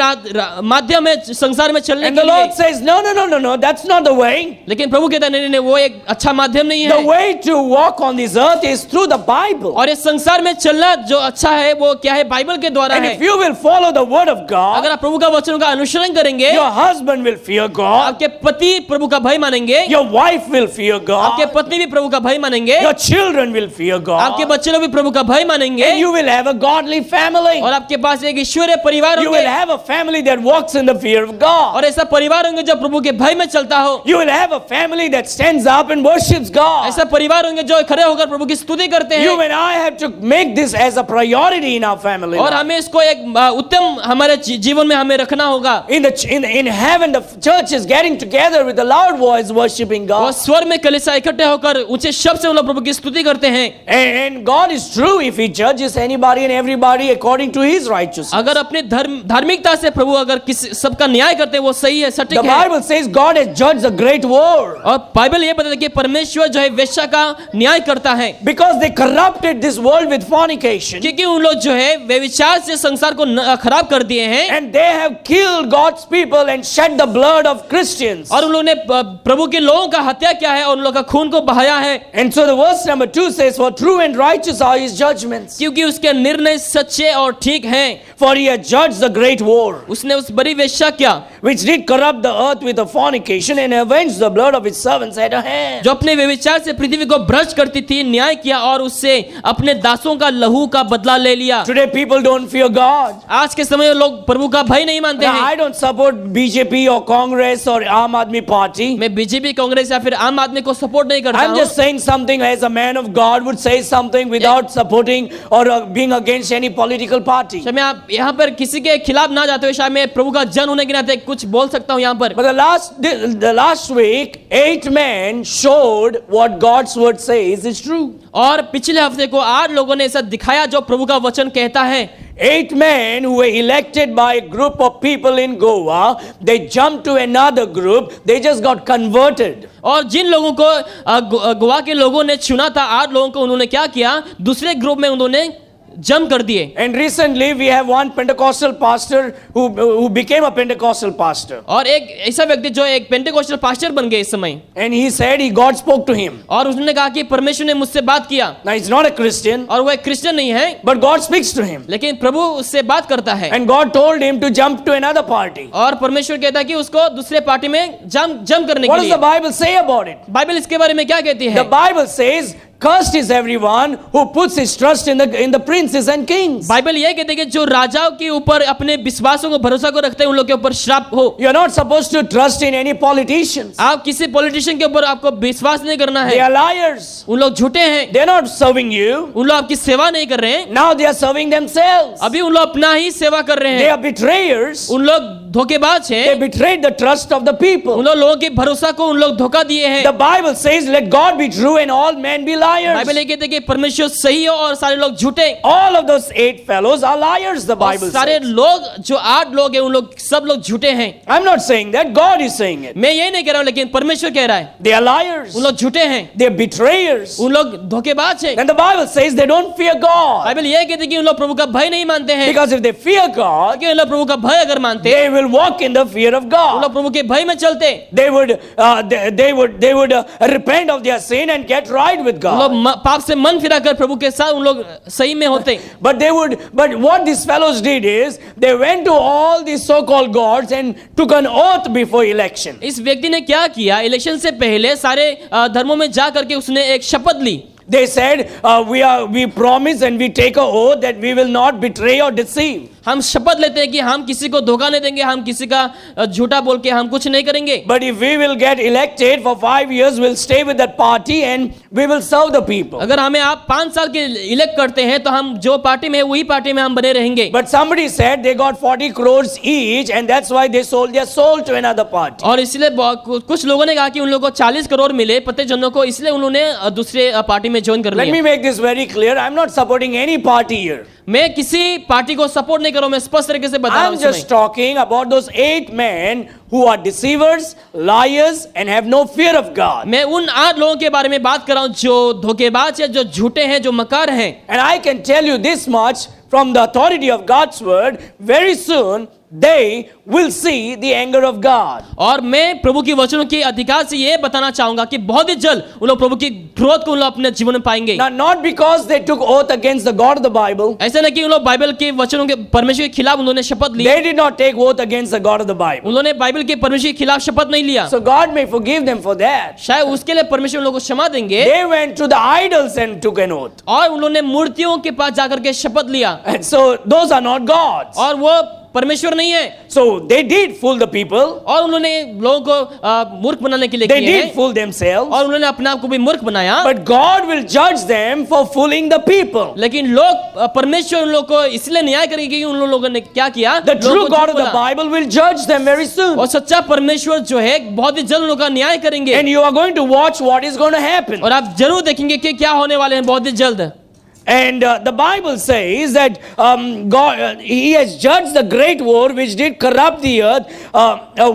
Speaker 2: माध्यम है संसार में चलने
Speaker 1: And
Speaker 2: के
Speaker 1: the Lord
Speaker 2: लिए।
Speaker 1: says, no, that's not the way.
Speaker 2: लेकिन प्रभु कहता है नहीं नहीं, वो एक अच्छा माध्यम नहीं
Speaker 1: The
Speaker 2: है,
Speaker 1: way to walk on this earth is through the Bible.
Speaker 2: और इस संसार में चलना जो अच्छा है वो क्या है, बाइबल के द्वारा
Speaker 1: And
Speaker 2: है।
Speaker 1: if you will follow the word of God,
Speaker 2: अगर आप प्रभु का वचनों का अनुसरण करेंगे,
Speaker 1: your husband will fear God,
Speaker 2: आपके पति प्रभु का भय मानेंगे,
Speaker 1: your wife will fear
Speaker 2: आपके
Speaker 1: God,
Speaker 2: पत्नी भी प्रभु का भय मानेंगे,
Speaker 1: your children will fear
Speaker 2: आपके
Speaker 1: God,
Speaker 2: बच्चे लोग भी प्रभु का भय मानेंगे,
Speaker 1: and you will have a godly family.
Speaker 2: और आपके पास एक ईश्वरीय परिवार
Speaker 1: You will
Speaker 2: होंगे,
Speaker 1: have a family that walks in the fear of God.
Speaker 2: और ऐसा परिवार होंगे जो प्रभु के भय में चलता हो।
Speaker 1: You will have a family that stands up and worships God.
Speaker 2: ऐसा परिवार होंगे जो खड़े होकर प्रभु की स्तुति करते हैं।
Speaker 1: You and I have to make this as a priority in our family
Speaker 2: और
Speaker 1: life.
Speaker 2: हमें इसको एक उत्तम हमारे जीवन में हमें रखना होगा।
Speaker 1: In heaven, the church is getting together with a loud voice worshiping
Speaker 2: और
Speaker 1: God.
Speaker 2: स्वर में कलीसिया इकट्ठे होकर ऊंचे शब्द से उन लोग प्रभु की स्तुति करते हैं।
Speaker 1: And God is true if He judges anybody and everybody according to His righteousness.
Speaker 2: अगर अपने धार्मिकता से प्रभु अगर किसी सबका न्याय करते हैं वो सही है,
Speaker 1: The
Speaker 2: सटीक है।
Speaker 1: Bible says God has judged a great war
Speaker 2: और बाइबल ये बताता है कि परमेश्वर जो है वेश्या का न्याय करता है,
Speaker 1: because they corrupted this world with fornication,
Speaker 2: क्योंकि उन लोग जो है व्यभिचार से संसार को खराब कर दिए हैं,
Speaker 1: and they have killed God's people and shed the blood of Christians.
Speaker 2: और उन लोगों ने प्रभु के लोगों का हत्या किया है और उन लोगों का खून को बहाया है।
Speaker 1: And so the verse number 2 says, for true and righteous are His judgments,
Speaker 2: क्योंकि उसके निर्णय सच्चे और ठीक हैं।
Speaker 1: for He has judged the great war,
Speaker 2: उसने उस बड़ी वेश्या क्या
Speaker 1: which did corrupt the earth with a fornication and avenged the blood of His servants at her hand.
Speaker 2: जो अपने व्यभिचार से पृथ्वी को भ्रष्ट करती थी, न्याय किया और उससे अपने दासों का लहू का बदला ले लिया।
Speaker 1: Today people don't fear God.
Speaker 2: आज के समय में लोग प्रभु का भय नहीं मानते
Speaker 1: Now,
Speaker 2: हैं।
Speaker 1: I don't support BJP or Congress or Aam Aadmi Party.
Speaker 2: मैं बीजेपी, कांग्रेस या फिर आम आदमी को सपोर्ट नहीं करता
Speaker 1: I'm
Speaker 2: हूँ।
Speaker 1: just saying something as a man of God would say something without supporting or being against any political party.
Speaker 2: शायद मैं आप यहाँ पर किसी के खिलाफ ना जाते हुए शायद मैं प्रभु का जन होने के नाते कुछ बोल सकता हूँ यहाँ पर।
Speaker 1: But the last week, 8 men showed what God's word says is true.
Speaker 2: और पिछले हफ्ते को 8 लोगों ने ऐसा दिखाया जो प्रभु का वचन कहता है।
Speaker 1: 8 men who were elected by a group of people in Goa, they jumped to another group, they just got converted.
Speaker 2: और जिन लोगों को गोवा के लोगों ने चुना था, 8 लोगों को उन्होंने क्या किया, दूसरे ग्रुप में उन्होंने जम कर दिए।
Speaker 1: And recently we have one Pentecostal pastor who became a Pentecostal pastor.
Speaker 2: और एक ऐसा व्यक्ति जो एक पेंटेकोस्टल पास्टर बन गए इस समय,
Speaker 1: And he said God spoke to him.
Speaker 2: और उसने कहा कि परमेश्वर ने मुझसे बात किया।
Speaker 1: Now he's not a Christian,
Speaker 2: और वो एक क्रिश्चियन नहीं है,
Speaker 1: but God speaks to him.
Speaker 2: लेकिन प्रभु उससे बात करता है।
Speaker 1: And God told him to jump to another party.
Speaker 2: और परमेश्वर कहता है कि उसको दूसरे पार्टी में जम करने
Speaker 1: What
Speaker 2: के
Speaker 1: does the
Speaker 2: लिए।
Speaker 1: Bible say about it?
Speaker 2: Bible इसके बारे में क्या कहती
Speaker 1: The
Speaker 2: है?
Speaker 1: Bible says, cursed is everyone who puts his trust in the princes and kings.
Speaker 2: Bible ये कहती है कि जो राजाओं के ऊपर अपने विश्वासों को भरोसा को रखते हैं उन लोग के ऊपर श्राप हो।
Speaker 1: You're not supposed to trust in any politicians.
Speaker 2: आप किसी पॉलिटिशियन के ऊपर आपको विश्वास नहीं करना
Speaker 1: They
Speaker 2: है,
Speaker 1: are liars.
Speaker 2: उन लोग झूठे हैं,
Speaker 1: They're not serving you.
Speaker 2: उन लोग आपकी सेवा नहीं कर रहे हैं,
Speaker 1: Now they are serving themselves.
Speaker 2: अभी उन लोग अपना ही सेवा कर रहे
Speaker 1: They
Speaker 2: हैं,
Speaker 1: are betrayers.
Speaker 2: उन लोग धोखेबाज
Speaker 1: They
Speaker 2: हैं,
Speaker 1: betrayed the trust of the
Speaker 2: उन
Speaker 1: people.
Speaker 2: लोगों के भरोसा को उन लोग धोखा दिए हैं।
Speaker 1: The Bible says, let God be true and all men be liars.
Speaker 2: Bible ये कहते हैं कि परमेश्वर सही हो और सारे लोग झूठे।
Speaker 1: All of those 8 fellows are liars, the
Speaker 2: और
Speaker 1: Bible
Speaker 2: सारे
Speaker 1: says.
Speaker 2: लोग जो 8 लोग हैं उन लोग सब लोग झूठे हैं।
Speaker 1: I'm not saying that, God is saying it.
Speaker 2: मैं ये नहीं कह रहा हूँ, लेकिन परमेश्वर कह रहा है
Speaker 1: They are liars.
Speaker 2: उन लोग झूठे हैं,
Speaker 1: They are betrayers.
Speaker 2: उन लोग धोखेबाज हैं।
Speaker 1: And the Bible says they don't fear God.
Speaker 2: Bible ये कहती है कि उन लोग प्रभु का भय नहीं मानते हैं,
Speaker 1: Because if they fear God,
Speaker 2: क्योंकि उन लोग प्रभु का भय अगर मानते
Speaker 1: they will walk in the fear of
Speaker 2: उन
Speaker 1: God.
Speaker 2: लोग प्रभु के भय में चलते,
Speaker 1: They would repent of their sin and get right with
Speaker 2: उन
Speaker 1: God.
Speaker 2: लोग पाप से मन फिरा कर प्रभु के साथ उन लोग सही में होते।
Speaker 1: But what these fellows did is they went to all these so-called gods and took an oath before election.
Speaker 2: इस व्यक्ति ने क्या किया, इलेक्शन से पहले सारे धर्मों में जा करके उसने एक शपथ ली।
Speaker 1: They said, we promise and we take an oath that we will not betray or deceive.
Speaker 2: हम शपथ लेते हैं कि हम किसी को धोखा नहीं देंगे, हम किसी का झूठा बोल के हम कुछ नहीं करेंगे।
Speaker 1: But if we will get elected for 5 years, we'll stay with that party and we will serve the people.
Speaker 2: अगर हमें आप 5 साल के इलेक्ट करते हैं तो हम जो पार्टी में है वही पार्टी में हम बने रहेंगे।
Speaker 1: But somebody said they got 40 crores each and that's why they sold their soul to another party.
Speaker 2: और इसलिए कुछ लोगों ने कहा कि उन लोगों को 40 करोड़ मिले पति जनों को, इसलिए उन्होंने दूसरे पार्टी में ज्वाइन कर
Speaker 1: Let me
Speaker 2: लिया।
Speaker 1: make this very clear. I'm not supporting any party here.
Speaker 2: मैं किसी पार्टी को सपोर्ट नहीं कर रहा हूं, मैं स्पष्ट तरीके से बता रहा
Speaker 1: I'm
Speaker 2: हूं।
Speaker 1: just talking about those 8 men who are deceivers, liars and have no fear of God.
Speaker 2: मैं उन 8 लोगों के बारे में बात कर रहा हूं जो धोखेबाज है, जो झूठे हैं, जो मकार हैं।
Speaker 1: And I can tell you this much from the authority of God's word, very soon they will see the anger of God.
Speaker 2: और मैं प्रभु की वचनों के अधिकार से ये बताना चाहूंगा कि बहुत ही जल्द उन लोग प्रभु की क्रोध को उन लोग अपने जीवन में पाएंगे।
Speaker 1: Now, not because they took oath against the God of the Bible.
Speaker 2: ऐसा नहीं कि उन लोग बाइबल के वचनों के परमेश्वर के खिलाफ उन्होंने शपथ ली,
Speaker 1: They did not take oath against the God of the Bible.
Speaker 2: उन्होंने बाइबल के परमेश्वर के खिलाफ शपथ नहीं लिया।
Speaker 1: So God may forgive them for that.
Speaker 2: शायद उसके लिए परमेश्वर उन लोगों को क्षमा देंगे।
Speaker 1: They went to the idols and took an oath.
Speaker 2: और उन्होंने मूर्तियों के पास जाकर के शपथ लिया,
Speaker 1: And so those are not gods.
Speaker 2: और वो परमेश्वर नहीं है।
Speaker 1: So they did fool the people.
Speaker 2: और उन्होंने लोगों को मूर्ख बनाने के लिए
Speaker 1: They
Speaker 2: किए
Speaker 1: did
Speaker 2: हैं,
Speaker 1: fool themselves.
Speaker 2: और उन्होंने अपने आप को भी मूर्ख बनाया।
Speaker 1: But God will judge them for fooling the people.
Speaker 2: लेकिन लोग परमेश्वर उन लोगों को इसलिए न्याय करेंगे कि उन लोगों ने क्या किया।
Speaker 1: The
Speaker 2: लोगों
Speaker 1: true
Speaker 2: को
Speaker 1: God of
Speaker 2: झूठ
Speaker 1: the
Speaker 2: बोला।
Speaker 1: Bible will judge them very soon.
Speaker 2: और सच्चा परमेश्वर जो है बहुत ही जल्द लोगों का न्याय करेंगे।
Speaker 1: And you are going to watch what is going to happen.
Speaker 2: और आप जरूर देखेंगे कि क्या होने वाले हैं बहुत ही जल्द।
Speaker 1: And the Bible says that God, He has judged the great war which did corrupt the earth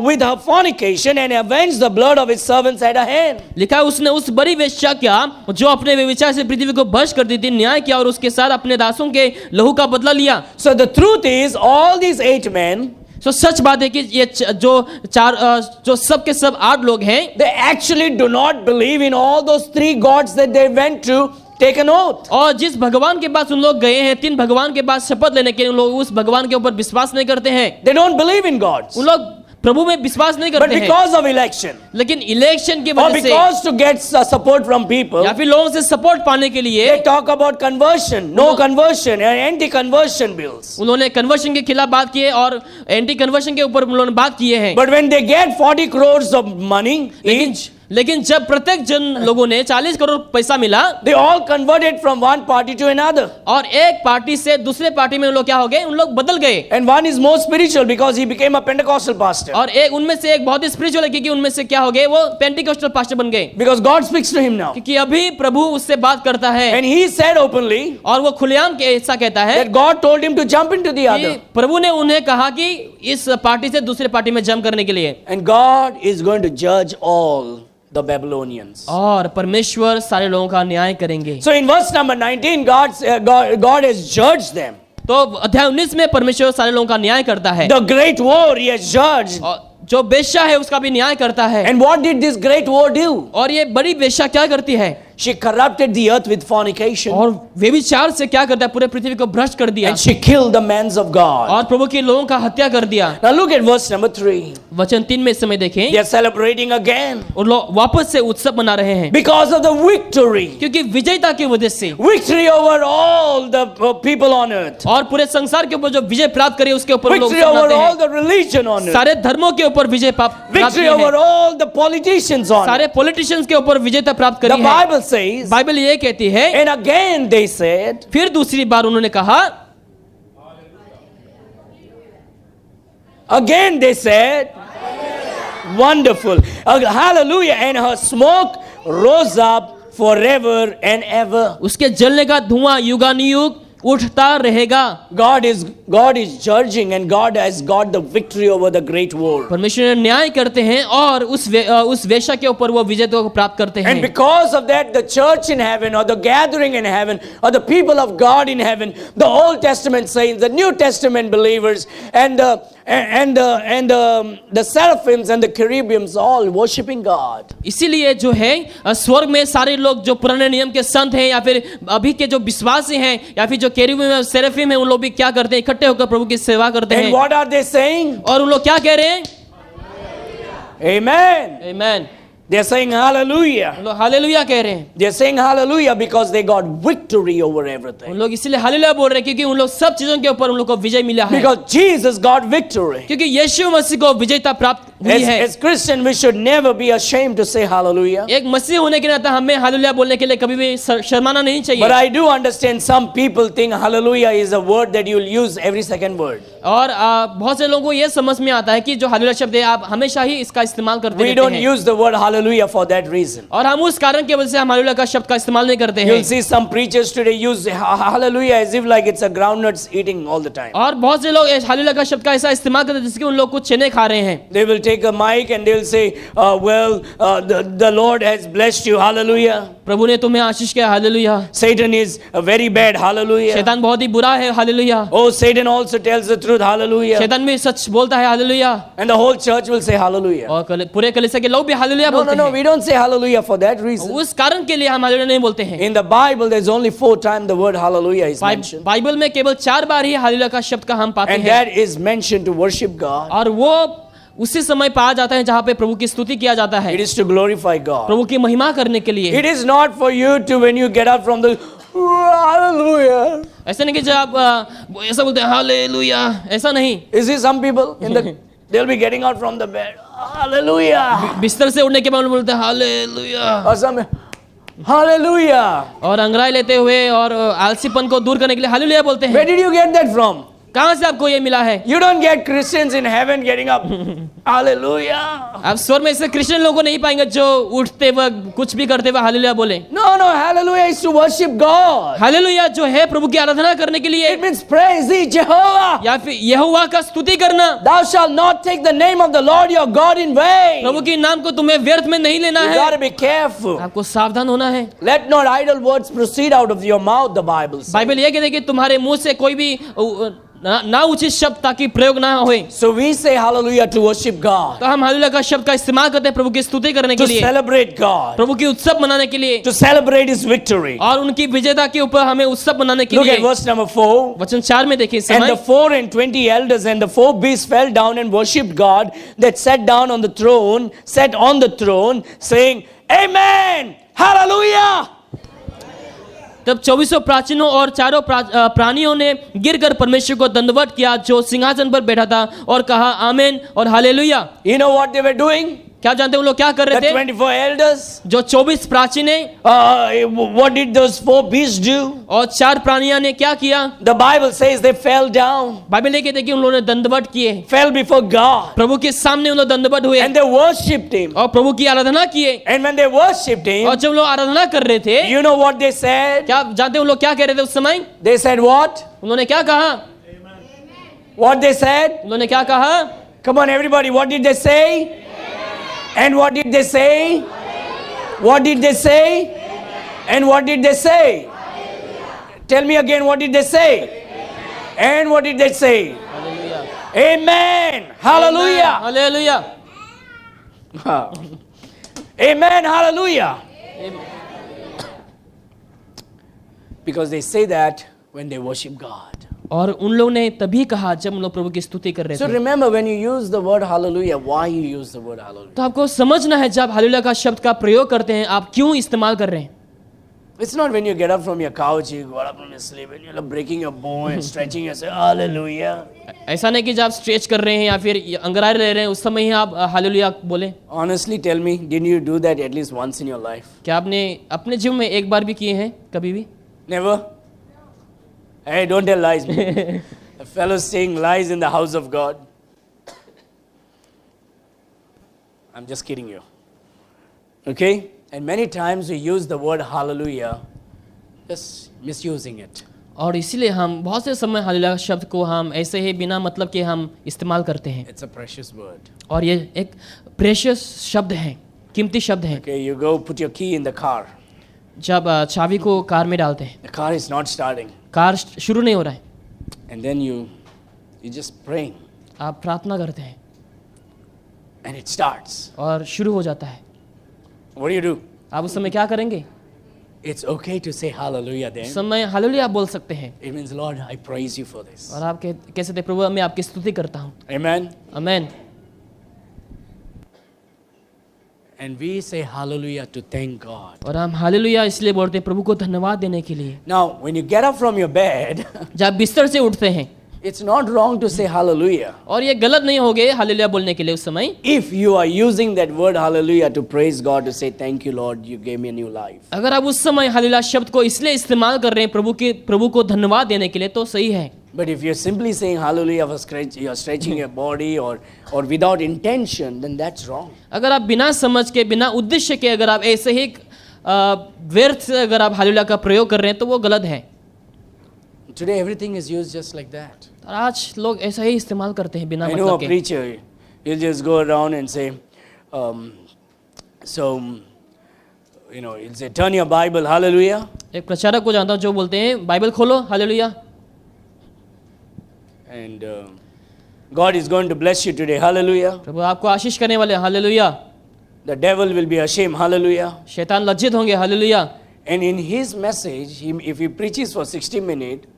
Speaker 1: with her fornication and avenged the blood of His servants at her hand.
Speaker 2: लिखा है उसने उस बड़ी वेश्या क्या जो अपने व्यभिचार से पृथ्वी को भ्रष्ट कर दी थी, न्याय किया और उसके साथ अपने दासों के लहू का बदला लिया।
Speaker 1: So the truth is, all these 8 men,
Speaker 2: तो सच बात है कि ये जो सब के सब 8 लोग हैं,
Speaker 1: they actually do not believe in all those 3 gods that they went to take an oath.
Speaker 2: और जिस भगवान के पास उन लोग गए हैं, 3 भगवान के पास शपथ लेने के लिए, उन लोग उस भगवान के ऊपर विश्वास नहीं करते हैं।
Speaker 1: They don't believe in gods.
Speaker 2: उन लोग प्रभु में विश्वास नहीं
Speaker 1: But
Speaker 2: करते हैं।
Speaker 1: because of election,
Speaker 2: लेकिन इलेक्शन की
Speaker 1: or
Speaker 2: वजह से
Speaker 1: because to get support from people,
Speaker 2: या फिर लोगों से सपोर्ट पाने के लिए
Speaker 1: they talk about conversion, no conversion, and anti-conversion bills.
Speaker 2: उन्होंने कन्वर्शन के खिलाफ बात की है और एंटी कन्वर्शन के ऊपर उन्होंने बात की है।
Speaker 1: But when they get 40 crores of money each,
Speaker 2: लेकिन जब प्रत्येक जन लोगों ने 40 करोड़ पैसा मिला,
Speaker 1: they all converted from one party to another.
Speaker 2: और एक पार्टी से दूसरे पार्टी में उन लोग क्या हो गए, उन लोग बदल गए।
Speaker 1: And one is more spiritual because he became a Pentecostal pastor.
Speaker 2: और एक उनमें से एक बहुत ही स्पिरिचुअल है क्योंकि उनमें से क्या हो गए, वो पेंटिकोस्टल पास्टर बन गए।
Speaker 1: Because God speaks to him now.
Speaker 2: क्योंकि अभी प्रभु उससे बात करता है
Speaker 1: And he said openly
Speaker 2: और वो खुलेआम ऐसा कहता है
Speaker 1: that God told him to jump into the
Speaker 2: कि
Speaker 1: other.
Speaker 2: प्रभु ने उन्हें कहा कि इस पार्टी से दूसरे पार्टी में जंप करने के लिए।
Speaker 1: And God is going to judge all the Babylonians.
Speaker 2: और परमेश्वर सारे लोगों का न्याय करेंगे।
Speaker 1: So in verse number 19, God has judged them.
Speaker 2: तो अध्याय 19 में परमेश्वर सारे लोगों का न्याय करता है।
Speaker 1: The great war he has judged.
Speaker 2: और जो वेश्या है उसका भी न्याय करता है।
Speaker 1: And what did this great war do?
Speaker 2: और ये बड़ी वेश्या क्या करती है?
Speaker 1: She corrupted the earth with fornication.
Speaker 2: और व्यभिचार से क्या करता है, पूरे पृथ्वी को भ्रष्ट कर दिया
Speaker 1: And she killed the men of God.
Speaker 2: और प्रभु के लोगों का हत्या कर दिया।
Speaker 1: Now look at verse number 3.
Speaker 2: वचन 3 में इस समय देखें,
Speaker 1: They are celebrating again
Speaker 2: और लोग वापस से उत्सव मना रहे हैं
Speaker 1: because of the victory.
Speaker 2: क्योंकि विजयता की वजह से
Speaker 1: Victory over all the people on earth.
Speaker 2: और पूरे संसार के ऊपर जो विजय प्राप्त करे उसके ऊपर लोग
Speaker 1: Victory
Speaker 2: उत्सव
Speaker 1: over
Speaker 2: मनाते
Speaker 1: all
Speaker 2: हैं।
Speaker 1: the religion on earth.
Speaker 2: सारे धर्मों के ऊपर विजय प्राप्त
Speaker 1: Victory
Speaker 2: की
Speaker 1: over
Speaker 2: है।
Speaker 1: all the politicians on
Speaker 2: सारे
Speaker 1: earth.
Speaker 2: पॉलिटिशियंस के ऊपर विजयता प्राप्त
Speaker 1: The
Speaker 2: करी है।
Speaker 1: Bible says,
Speaker 2: बाइबल ये कहती है,
Speaker 1: and again they said,
Speaker 2: फिर दूसरी बार उन्होंने कहा,
Speaker 1: again they said, wonderful, hallelujah, and her smoke rose up forever and ever.
Speaker 2: उसके जलने का धुआं युगानुयुग उठता रहेगा।
Speaker 1: God is judging and God has got the victory over the great war.
Speaker 2: परमेश्वर न्याय करते हैं और उस वेश्या के ऊपर वो विजय को प्राप्त करते
Speaker 1: And
Speaker 2: हैं।
Speaker 1: because of that, the church in heaven or the gathering in heaven or the people of God in heaven, the Old Testament saints, the New Testament believers and the seraphims and the cherubims all worshiping God.
Speaker 2: इसीलिए जो है स्वर्ग में सारे लोग जो पुराने नियम के संत हैं या फिर अभी के जो विश्वासी हैं या फिर जो केरूबिम और सेराफिम हैं, उन लोग भी क्या करते हैं, इकट्ठे होकर प्रभु की सेवा करते
Speaker 1: And
Speaker 2: हैं।
Speaker 1: what are they saying?
Speaker 2: और उन लोग क्या कह रहे हैं?
Speaker 1: Amen.
Speaker 2: आमीन।
Speaker 1: They're saying hallelujah.
Speaker 2: उन लोग हालेलुया कह रहे हैं।
Speaker 1: They're saying hallelujah because they got victory over
Speaker 2: उन
Speaker 1: everything.
Speaker 2: लोग इसीलिए हालेलुया बोल रहे हैं क्योंकि उन लोग सब चीजों के ऊपर उन लोग को विजय मिला है,
Speaker 1: Because Jesus got victory.
Speaker 2: क्योंकि यीशु मसीह को विजयता प्राप्त हुई है।
Speaker 1: As Christian, we should never be ashamed to say hallelujah.
Speaker 2: एक मसीह होने के नाते हमें हालेलुया बोलने के लिए कभी भी शर्माना नहीं
Speaker 1: But
Speaker 2: चाहिए।
Speaker 1: I do understand some people think hallelujah is a word that you'll use every second word.
Speaker 2: और बहुत से लोगों को ये समझ में आता है कि जो हालेलुया शब्द है आप हमेशा ही इसका इस्तेमाल करते
Speaker 1: We
Speaker 2: रहते
Speaker 1: don't
Speaker 2: हैं,
Speaker 1: use the word hallelujah for that reason.
Speaker 2: और हम उस कारण की वजह से हम हालेलुया का शब्द का इस्तेमाल नहीं करते हैं।
Speaker 1: You'll see some preachers today use hallelujah as if like it's a groundnuts eating all the time.
Speaker 2: और बहुत से लोग इस हालेलुया का शब्द का ऐसा इस्तेमाल करते हैं जिसके उन लोग कुछ चने खा रहे हैं।
Speaker 1: They will take a mic and they'll say, the Lord has blessed you, hallelujah.
Speaker 2: प्रभु ने तुम्हें आशीष किया, hallelujah.
Speaker 1: Satan is very bad, hallelujah.
Speaker 2: शैतान बहुत ही बुरा है, hallelujah.
Speaker 1: Oh, Satan also tells the truth, hallelujah.
Speaker 2: शैतान भी सच बोलता है, hallelujah.
Speaker 1: And the whole church will say hallelujah.
Speaker 2: और पूरे कलीसिया के लोग भी हालेलुया
Speaker 1: No,
Speaker 2: बोलते
Speaker 1: no, no,
Speaker 2: हैं।
Speaker 1: we don't say hallelujah for that reason.
Speaker 2: उस कारण के लिए हम हालेलुया नहीं बोलते हैं।
Speaker 1: In the Bible, there's only 4 times the word hallelujah is mentioned.
Speaker 2: Bible में केवल 4 बार ही हालेलुया का शब्द का हम पाते
Speaker 1: And
Speaker 2: हैं,
Speaker 1: that is mentioned to worship God.
Speaker 2: और वो उसी समय पाया जाता है जहाँ पे प्रभु की स्तुति किया जाता है,
Speaker 1: It is to glorify God.
Speaker 2: प्रभु की महिमा करने के लिए।
Speaker 1: It is not for you to, when you get up from the hallelujah.
Speaker 2: ऐसा नहीं कि जब आप ऐसा बोलते हैं हालेलुया, ऐसा नहीं।
Speaker 1: You see some people in the, they'll be getting out from the bed, hallelujah.
Speaker 2: बिस्तर से उठने के बाद बोलते हैं हालेलुया,
Speaker 1: Or some, hallelujah.
Speaker 2: और अंगड़ाई लेते हुए और आलसीपन को दूर करने के लिए हालेलुया बोलते
Speaker 1: Where
Speaker 2: हैं।
Speaker 1: did you get that from?
Speaker 2: कहाँ से आपको ये मिला है?
Speaker 1: You don't get Christians in heaven getting up, hallelujah.
Speaker 2: आप स्वर में ऐसे क्रिश्चियन लोगों को नहीं पाएंगे जो उठते वक्त कुछ भी करते हुए हालेलुया बोले।
Speaker 1: No, no, hallelujah is to worship God.
Speaker 2: Hallelujah जो है प्रभु की आराधना करने के लिए,
Speaker 1: It means praise thee, Jehovah.
Speaker 2: या फिर यहोवा का स्तुति करना।
Speaker 1: Thou shalt not take the name of the Lord your God in vain.
Speaker 2: प्रभु के नाम को तुम्हें व्यर्थ में नहीं लेना
Speaker 1: You
Speaker 2: है,
Speaker 1: gotta be careful.
Speaker 2: आपको सावधान होना है।
Speaker 1: Let not idle words proceed out of your mouth, the Bible says.
Speaker 2: Bible ये कहते हैं कि तुम्हारे मुंह से कोई भी ना उचित शब्द ताकि प्रयोग ना होए।
Speaker 1: So we say hallelujah to worship God,
Speaker 2: तो हम हालेलुया का शब्द का इस्तेमाल करते हैं प्रभु की स्तुति करने के
Speaker 1: to
Speaker 2: लिए,
Speaker 1: celebrate God,
Speaker 2: प्रभु की उत्सव मनाने के लिए,
Speaker 1: to celebrate His victory.
Speaker 2: और उनकी विजेता के ऊपर हमें उत्सव मनाने के
Speaker 1: Look at
Speaker 2: लिए।
Speaker 1: verse number 4.
Speaker 2: वचन 4 में देखिए इस
Speaker 1: And the
Speaker 2: समय,
Speaker 1: 24 elders and the 4 beasts fell down and worshipped God that sat on the throne, saying, Amen, hallelujah.
Speaker 2: तब 24 प्राचीनों और चारों प्राणियों ने गिरकर परमेश्वर को दंडवत किया जो सिंहासन पर बैठा था, और कहा आमीन और hallelujah.
Speaker 1: You know what they were doing?
Speaker 2: क्या जानते हैं वो लोग क्या कर
Speaker 1: The
Speaker 2: रहे थे?
Speaker 1: 24 elders.
Speaker 2: जो 24 प्राचीन है
Speaker 1: What did those 4 beasts do?
Speaker 2: और 4 प्राणियों ने क्या किया?
Speaker 1: The Bible says they fell down,
Speaker 2: Bible ये कहते हैं कि उन लोगों ने दंडवत किए,
Speaker 1: fell before God,
Speaker 2: प्रभु के सामने उन लोग दंडवत हुए
Speaker 1: and they worshipped Him.
Speaker 2: और प्रभु की आराधना किए।
Speaker 1: And when they worshipped
Speaker 2: और
Speaker 1: Him,
Speaker 2: जब लोग आराधना कर रहे थे,
Speaker 1: you know what they said?
Speaker 2: क्या जानते हैं उन लोग क्या कह रहे थे उस समय?
Speaker 1: They said what?
Speaker 2: उन्होंने क्या कहा?
Speaker 1: What they said?
Speaker 2: उन्होंने क्या कहा?
Speaker 1: Come on, everybody, what did they say? And what did they say? What did they say? And what did they say? Tell me again, what did they say? And what did they say? Amen. Hallelujah.
Speaker 2: Hallelujah.
Speaker 1: Amen. Hallelujah. Because they say that when they worship God.
Speaker 2: और उन लोगों ने तभी कहा जब उन लोग प्रभु की स्तुति कर रहे
Speaker 1: So
Speaker 2: थे।
Speaker 1: remember, when you use the word hallelujah, why you use the word hallelujah?
Speaker 2: तो आपको समझना है जब हालेलुया का शब्द का प्रयोग करते हैं आप क्यों इस्तेमाल कर रहे हैं।
Speaker 1: It's not when you get up from your couch, you go up from your sleep, and you're breaking your bone and stretching yourself, hallelujah.
Speaker 2: ऐसा नहीं कि जब आप स्ट्रेच कर रहे हैं या फिर अंगड़ाई ले रहे हैं उस समय ही आप हालेलुया बोले।
Speaker 1: Honestly, tell me, didn't you do that at least once in your life?
Speaker 2: क्या आपने अपने जीवन में एक बार भी किए हैं कभी भी?
Speaker 1: Never? Hey, don't tell lies. A fellow saying lies in the house of God. I'm just kidding you. Okay? And many times we use the word hallelujah, just misusing it.
Speaker 2: और इसीलिए हम बहुत से समय हालेलुया शब्द को हम ऐसे ही बिना मतलब के हम इस्तेमाल करते हैं।
Speaker 1: It's a precious word.
Speaker 2: और ये एक प्रेशियस शब्द है, कीमती शब्द है।
Speaker 1: Okay, you go put your key in the car.
Speaker 2: जब चाबी को कार में डालते हैं,
Speaker 1: The car is not starting.
Speaker 2: Car शुरू नहीं हो रहा है,
Speaker 1: And then you just praying.
Speaker 2: आप प्रार्थना करते हैं
Speaker 1: And it starts.
Speaker 2: और शुरू हो जाता है।
Speaker 1: What do?
Speaker 2: आप उस समय क्या करेंगे?
Speaker 1: It's okay to say hallelujah then.
Speaker 2: उस समय हालेलुया बोल सकते हैं
Speaker 1: It means, Lord, I praise you for this.
Speaker 2: और आप कह सकते हैं प्रभु मैं आपकी स्तुति करता हूँ।
Speaker 1: Amen.
Speaker 2: आमीन।
Speaker 1: And we say hallelujah to thank God.
Speaker 2: और हम हालेलुया इसलिए बोलते हैं प्रभु को धन्यवाद देने के लिए।
Speaker 1: Now, when you get up from your bed,
Speaker 2: जब आप बिस्तर से उठते हैं,
Speaker 1: it's not wrong to say hallelujah.
Speaker 2: और ये गलत नहीं होगे हालेलुया बोलने के लिए उस समय,
Speaker 1: If you are using that word hallelujah to praise God, to say thank you Lord, you gave me a new life.
Speaker 2: अगर आप उस समय हालेलुया शब्द को इसलिए इस्तेमाल कर रहे हैं प्रभु को धन्यवाद देने के लिए, तो सही है।
Speaker 1: But if you're simply saying hallelujah for you're stretching your body or without intention, then that's wrong.
Speaker 2: अगर आप बिना समझ के, बिना उद्देश्य के, अगर आप ऐसे ही व्यर्थ से अगर आप हालेलुया का प्रयोग कर रहे हैं, तो वो गलत है।
Speaker 1: Today everything is used just like that.
Speaker 2: और आज लोग ऐसा ही इस्तेमाल करते हैं बिना
Speaker 1: I know a
Speaker 2: मतलब के।
Speaker 1: preacher, he'll just go around and say, he'll say, turn your Bible, hallelujah.
Speaker 2: एक प्रचारक को जानता हूँ जो बोलते हैं बाइबल खोलो hallelujah,
Speaker 1: And God is going to bless you today, hallelujah.
Speaker 2: प्रभु आपको आशीष करने वाले hallelujah,
Speaker 1: The devil will be ashamed, hallelujah.
Speaker 2: शैतान लज्जित होंगे hallelujah.
Speaker 1: And in his message, if he preaches for 60 minutes,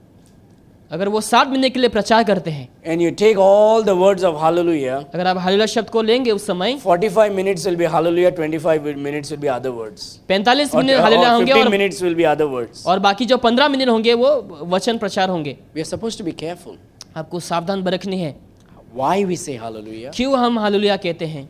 Speaker 2: अगर वो 60 मिनट के लिए प्रचार करते हैं,
Speaker 1: and you take all the words of hallelujah,
Speaker 2: अगर आप हालेलुया शब्द को लेंगे उस समय
Speaker 1: 45 minutes will be hallelujah, 25 minutes will be other words.
Speaker 2: 45
Speaker 1: Or,
Speaker 2: minute hallelujah
Speaker 1: or
Speaker 2: होंगे
Speaker 1: 15
Speaker 2: और
Speaker 1: minutes will be other words.
Speaker 2: और बाकी जो 15 मिनट होंगे वो वचन प्रचार होंगे।
Speaker 1: We are supposed to be careful.
Speaker 2: आपको सावधान बरखनी है।
Speaker 1: Why we say hallelujah?
Speaker 2: क्यों हम हालेलुया कहते हैं?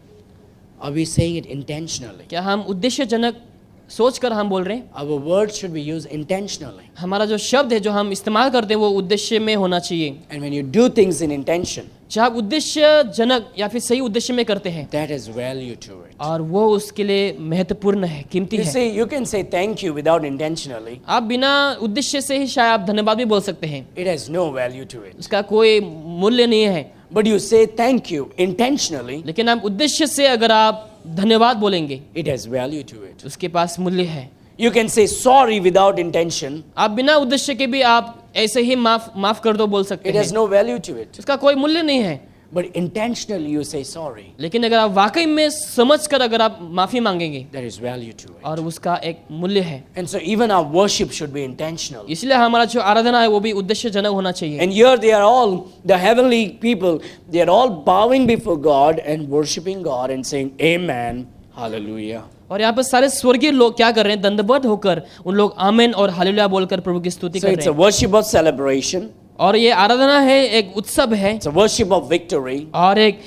Speaker 1: Are we saying it intentionally?
Speaker 2: क्या हम उद्देश्यजनक सोचकर हम बोल रहे हैं?
Speaker 1: Our words should be used intentionally.
Speaker 2: हमारा जो शब्द है जो हम इस्तेमाल करते हैं वो उद्देश्य में होना चाहिए।
Speaker 1: And when you do things in intention,
Speaker 2: जब आप उद्देश्यजनक या फिर सही उद्देश्य में करते हैं,
Speaker 1: that is value to it.
Speaker 2: और वो उसके लिए महत्वपूर्ण है, कीमती
Speaker 1: You
Speaker 2: है।
Speaker 1: see, you can say thank you without intentionally.
Speaker 2: आप बिना उद्देश्य से ही शायद आप धन्यवाद भी बोल सकते हैं,
Speaker 1: It has no value to it.
Speaker 2: उसका कोई मूल्य नहीं है।
Speaker 1: But you say thank you intentionally,
Speaker 2: लेकिन आप उद्देश्य से अगर आप धन्यवाद बोलेंगे,
Speaker 1: it has value to it.
Speaker 2: उसके पास मूल्य है।
Speaker 1: You can say sorry without intention,
Speaker 2: आप बिना उद्देश्य के भी आप ऐसे ही माफ कर दो बोल सकते
Speaker 1: it has
Speaker 2: हैं,
Speaker 1: no value to it.
Speaker 2: उसका कोई मूल्य नहीं है।
Speaker 1: But intentionally you say sorry,
Speaker 2: लेकिन अगर आप वाकई में समझकर अगर आप माफी मांगेंगे,
Speaker 1: there is value to it.
Speaker 2: और उसका एक मूल्य है।
Speaker 1: And so even our worship should be intentional.
Speaker 2: इसलिए हमारा जो आराधना है वो भी उद्देश्यजनक होना चाहिए।
Speaker 1: And here they are all, the heavenly people, they are all bowing before God and worshiping God and saying amen, hallelujah.
Speaker 2: और यहाँ पर सारे स्वर्गीय लोग क्या कर रहे हैं? दंडवत होकर उन लोग आमेन और हालेलुया बोलकर प्रभु की स्तुति
Speaker 1: So
Speaker 2: कर
Speaker 1: it's
Speaker 2: रहे
Speaker 1: a
Speaker 2: हैं।
Speaker 1: worship of celebration,
Speaker 2: और ये आराधना है, एक उत्सव है,
Speaker 1: it's a worship of victory,
Speaker 2: और एक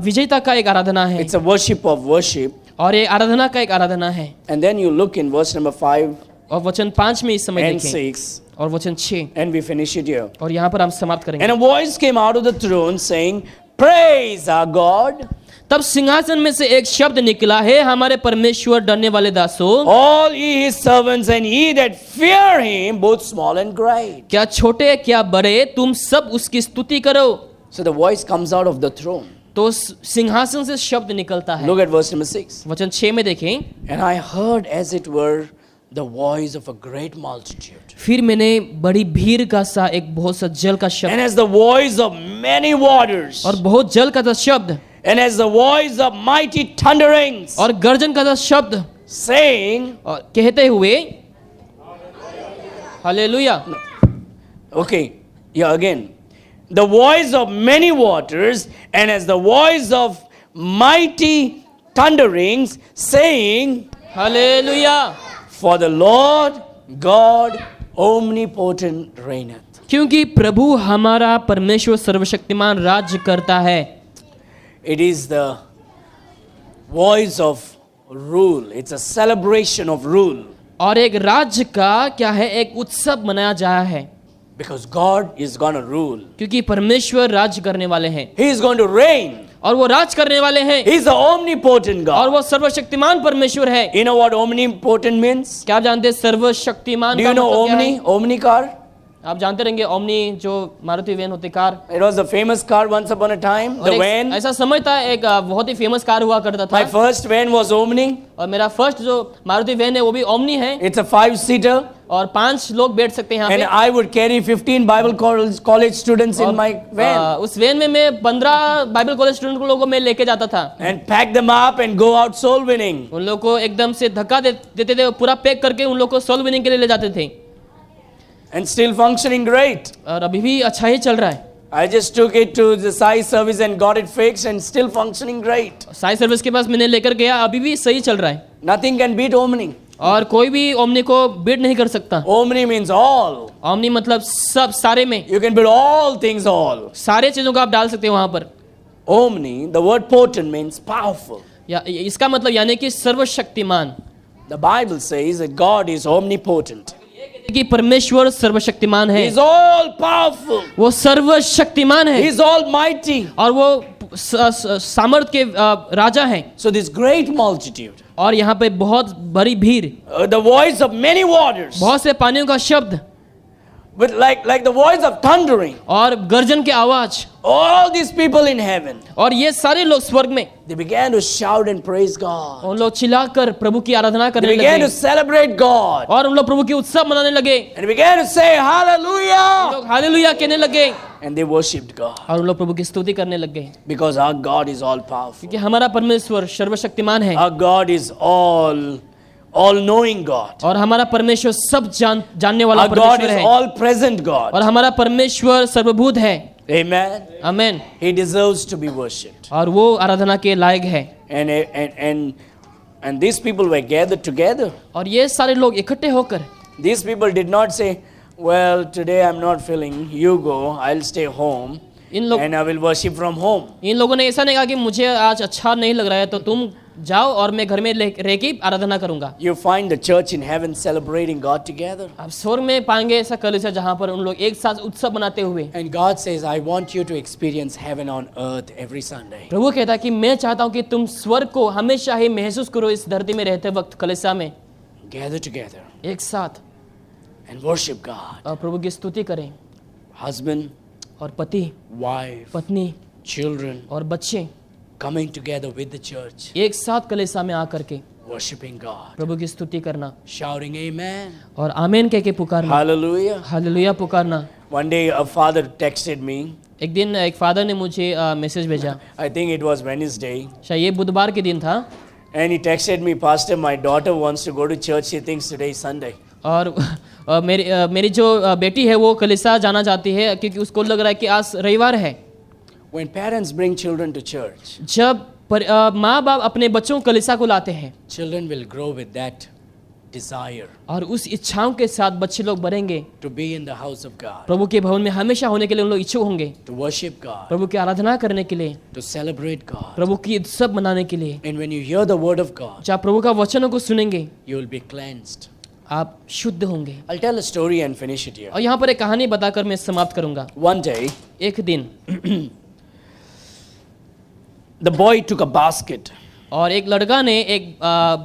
Speaker 2: विजेता का एक आराधना है,
Speaker 1: it's a worship of worship.
Speaker 2: और ये आराधना का एक आराधना है।
Speaker 1: And then you look in verse number 5
Speaker 2: और वचन 5 में इस समय
Speaker 1: and
Speaker 2: देखें,
Speaker 1: 6,
Speaker 2: और वचन 6,
Speaker 1: and we finish it here.
Speaker 2: और यहाँ पर हम समाप्त करेंगे।
Speaker 1: And a voice came out of the throne saying, praise our God,
Speaker 2: तब सिंहासन में से एक शब्द निकला, है हमारे परमेश्वर डरने वाले दासों,
Speaker 1: all ye his servants and ye that fear him, both small and great.
Speaker 2: क्या छोटे क्या बड़े, तुम सब उसकी स्तुति करो।
Speaker 1: So the voice comes out of the throne.
Speaker 2: तो सिंहासन से शब्द निकलता है।
Speaker 1: Look at verse number 6.
Speaker 2: वचन 6 में देखें,
Speaker 1: And I heard as it were the voice of a great multitude,
Speaker 2: फिर मैंने बड़ी भीड़ का सा एक बहुत सा जल का शब्द,
Speaker 1: and as the voice of many waters,
Speaker 2: और बहुत जल का सा शब्द,
Speaker 1: and as the voice of mighty thunderings,
Speaker 2: और गर्जन का सा शब्द,
Speaker 1: saying,
Speaker 2: और कहते हुए hallelujah.
Speaker 1: okay, yeah, again, the voice of many waters, and as the voice of mighty thunderings, saying,
Speaker 2: hallelujah.
Speaker 1: for the Lord God omnipotent reigneth.
Speaker 2: क्योंकि प्रभु हमारा परमेश्वर सर्वशक्तिमान राज्य करता है।
Speaker 1: It is the voice of rule. It's a celebration of rule.
Speaker 2: और एक राज्य का क्या है, एक उत्सव मनाया जा है,
Speaker 1: Because God is going to rule.
Speaker 2: क्योंकि परमेश्वर राज्य करने वाले हैं,
Speaker 1: He is going to reign.
Speaker 2: और वो राज करने वाले हैं,
Speaker 1: He is the omnipotent
Speaker 2: और
Speaker 1: God.
Speaker 2: वो सर्वशक्तिमान परमेश्वर है।
Speaker 1: You know what omnipotent means?
Speaker 2: क्या आप जानते हैं सर्वशक्तिमान
Speaker 1: Do
Speaker 2: का
Speaker 1: you know
Speaker 2: मतलब क्या है?
Speaker 1: Omni car?
Speaker 2: आप जानते रहेंगे ओमनी जो मारुति वैन होती car,
Speaker 1: It was a famous car once upon a time.
Speaker 2: और
Speaker 1: The
Speaker 2: एक
Speaker 1: van.
Speaker 2: ऐसा समय था, एक बहुत ही फेमस कार हुआ करता था,
Speaker 1: My first van was Omni.
Speaker 2: और मेरा फर्स्ट जो मारुति वैन है वो भी ओमनी है,
Speaker 1: It's a 5-seater.
Speaker 2: और 5 लोग बैठ सकते हैं यहाँ
Speaker 1: And
Speaker 2: पे।
Speaker 1: I would carry 15 Bible college students in my van.
Speaker 2: उस वैन में मैं 15 बाइबल कॉलेज स्टूडेंट लोगों को मैं लेके जाता था,
Speaker 1: And pack them up and go out soul winning.
Speaker 2: उन लोगों को एकदम से धक्का देते थे, पूरा पैक करके उन लोगों को सोल विनिंग के लिए ले जाते थे,
Speaker 1: And still functioning great.
Speaker 2: और अभी भी अच्छा ही चल रहा है।
Speaker 1: I just took it to the Sai service and got it fixed and still functioning great.
Speaker 2: Sai service के पास मैंने लेकर गया, अभी भी सही चल रहा है
Speaker 1: Nothing can beat Omni.
Speaker 2: और कोई भी ओमनी को बीट नहीं कर सकता।
Speaker 1: Omni means all.
Speaker 2: ओमनी मतलब सब, सारे में,
Speaker 1: You can build all things all.
Speaker 2: सारे चीजों को आप डाल सकते हो वहां पर।
Speaker 1: Omni, the word potent means powerful.
Speaker 2: या इसका मतलब यानी कि सर्वशक्तिमान।
Speaker 1: The Bible says that God is omnipotent.
Speaker 2: कि परमेश्वर सर्वशक्तिमान है,
Speaker 1: He is all powerful.
Speaker 2: वो सर्वशक्तिमान
Speaker 1: He
Speaker 2: है
Speaker 1: is almighty.
Speaker 2: और वो सामर्थ के राजा हैं।
Speaker 1: So this great multitude,
Speaker 2: और यहाँ पे बहुत बड़ी भीड़,
Speaker 1: the voice of many waters,
Speaker 2: बहुत से पानियों का शब्द
Speaker 1: with like the voice of thundering,
Speaker 2: और गर्जन की आवाज,
Speaker 1: all these people in heaven,
Speaker 2: और ये सारे लोग स्वर्ग में,
Speaker 1: they began to shout and praise God.
Speaker 2: उन लोग चिल्लाकर प्रभु की आराधना
Speaker 1: They
Speaker 2: करने
Speaker 1: began to
Speaker 2: लगे
Speaker 1: celebrate God.
Speaker 2: और उन लोग प्रभु की उत्सव मनाने लगे,
Speaker 1: And began to say hallelujah.
Speaker 2: लोग हालेलुया कहने लगे
Speaker 1: And they worshipped God.
Speaker 2: और उन लोग प्रभु की स्तुति करने लगे,
Speaker 1: Because our God is all powerful.
Speaker 2: क्योंकि हमारा परमेश्वर सर्वशक्तिमान है
Speaker 1: Our God is all knowing God.
Speaker 2: और हमारा परमेश्वर सब जानने वाला
Speaker 1: Our God
Speaker 2: परमेश्वर
Speaker 1: is
Speaker 2: है
Speaker 1: all present God.
Speaker 2: और हमारा परमेश्वर सर्वभूत है।
Speaker 1: Amen.
Speaker 2: Amen.
Speaker 1: He deserves to be worshipped.
Speaker 2: और वो आराधना के लायक है।
Speaker 1: And these people were gathered together.
Speaker 2: और ये सारे लोग इकट्ठे होकर,
Speaker 1: These people did not say, well, today I'm not feeling, you go, I'll stay home and I will worship from home.
Speaker 2: इन लोगों ने ऐसा नहीं कहा कि मुझे आज अच्छा नहीं लग रहा है तो तुम जाओ और मैं घर में रह के आराधना करूंगा।
Speaker 1: You find the church in heaven celebrating God together.
Speaker 2: आप स्वर्ग में पाएंगे ऐसा कलीसिया जहाँ पर उन लोग एक साथ उत्सव मनाते हुए।
Speaker 1: And God says, I want you to experience heaven on earth every Sunday.
Speaker 2: प्रभु कहता है कि मैं चाहता हूँ कि तुम स्वर्ग को हमेशा ही महसूस करो इस धरती में रहते वक्त कलीसिया में।
Speaker 1: Gather together
Speaker 2: एक साथ
Speaker 1: and worship God.
Speaker 2: और प्रभु की स्तुति करें।
Speaker 1: Husband,
Speaker 2: और पति,
Speaker 1: wife,
Speaker 2: पत्नी
Speaker 1: children
Speaker 2: और बच्चे
Speaker 1: coming together with the church,
Speaker 2: एक साथ कलीसिया में आकर के
Speaker 1: worshiping God,
Speaker 2: प्रभु की स्तुति करना
Speaker 1: shouting amen,
Speaker 2: और आमेन कह के पुकारना,
Speaker 1: hallelujah.
Speaker 2: Hallelujah पुकारना।
Speaker 1: One day a father texted me,
Speaker 2: एक दिन एक फादर ने मुझे मैसेज भेजा,
Speaker 1: I think it was Wednesday,
Speaker 2: शायद ये बुधवार के दिन था,
Speaker 1: and he texted me, Pastor, my daughter wants to go to church, she thinks today is Sunday.
Speaker 2: और मेरी जो बेटी है वो कलीसिया जाना चाहती है क्योंकि उसको लग रहा है कि आज रविवार है।
Speaker 1: When parents bring children to church,
Speaker 2: जब माँ बाप अपने बच्चों को कलीसिया को लाते हैं,
Speaker 1: children will grow with that desire
Speaker 2: और उस इच्छाओं के साथ बच्चे लोग बढ़ेंगे,
Speaker 1: to be in the house of God,
Speaker 2: प्रभु के भवन में हमेशा होने के लिए उन लोग इच्छुक होंगे,
Speaker 1: to worship God,
Speaker 2: प्रभु की आराधना करने के लिए,
Speaker 1: to celebrate God.
Speaker 2: प्रभु की उत्सव मनाने के लिए।
Speaker 1: And when you hear the word of God,
Speaker 2: जब प्रभु का वचनों को सुनेंगे
Speaker 1: you will be cleansed.
Speaker 2: आप शुद्ध होंगे।
Speaker 1: I'll tell a story and finish it here.
Speaker 2: और यहाँ पर एक कहानी बताकर मैं समाप्त करूंगा।
Speaker 1: One day,
Speaker 2: एक दिन
Speaker 1: the boy took a basket.
Speaker 2: और एक लड़का ने एक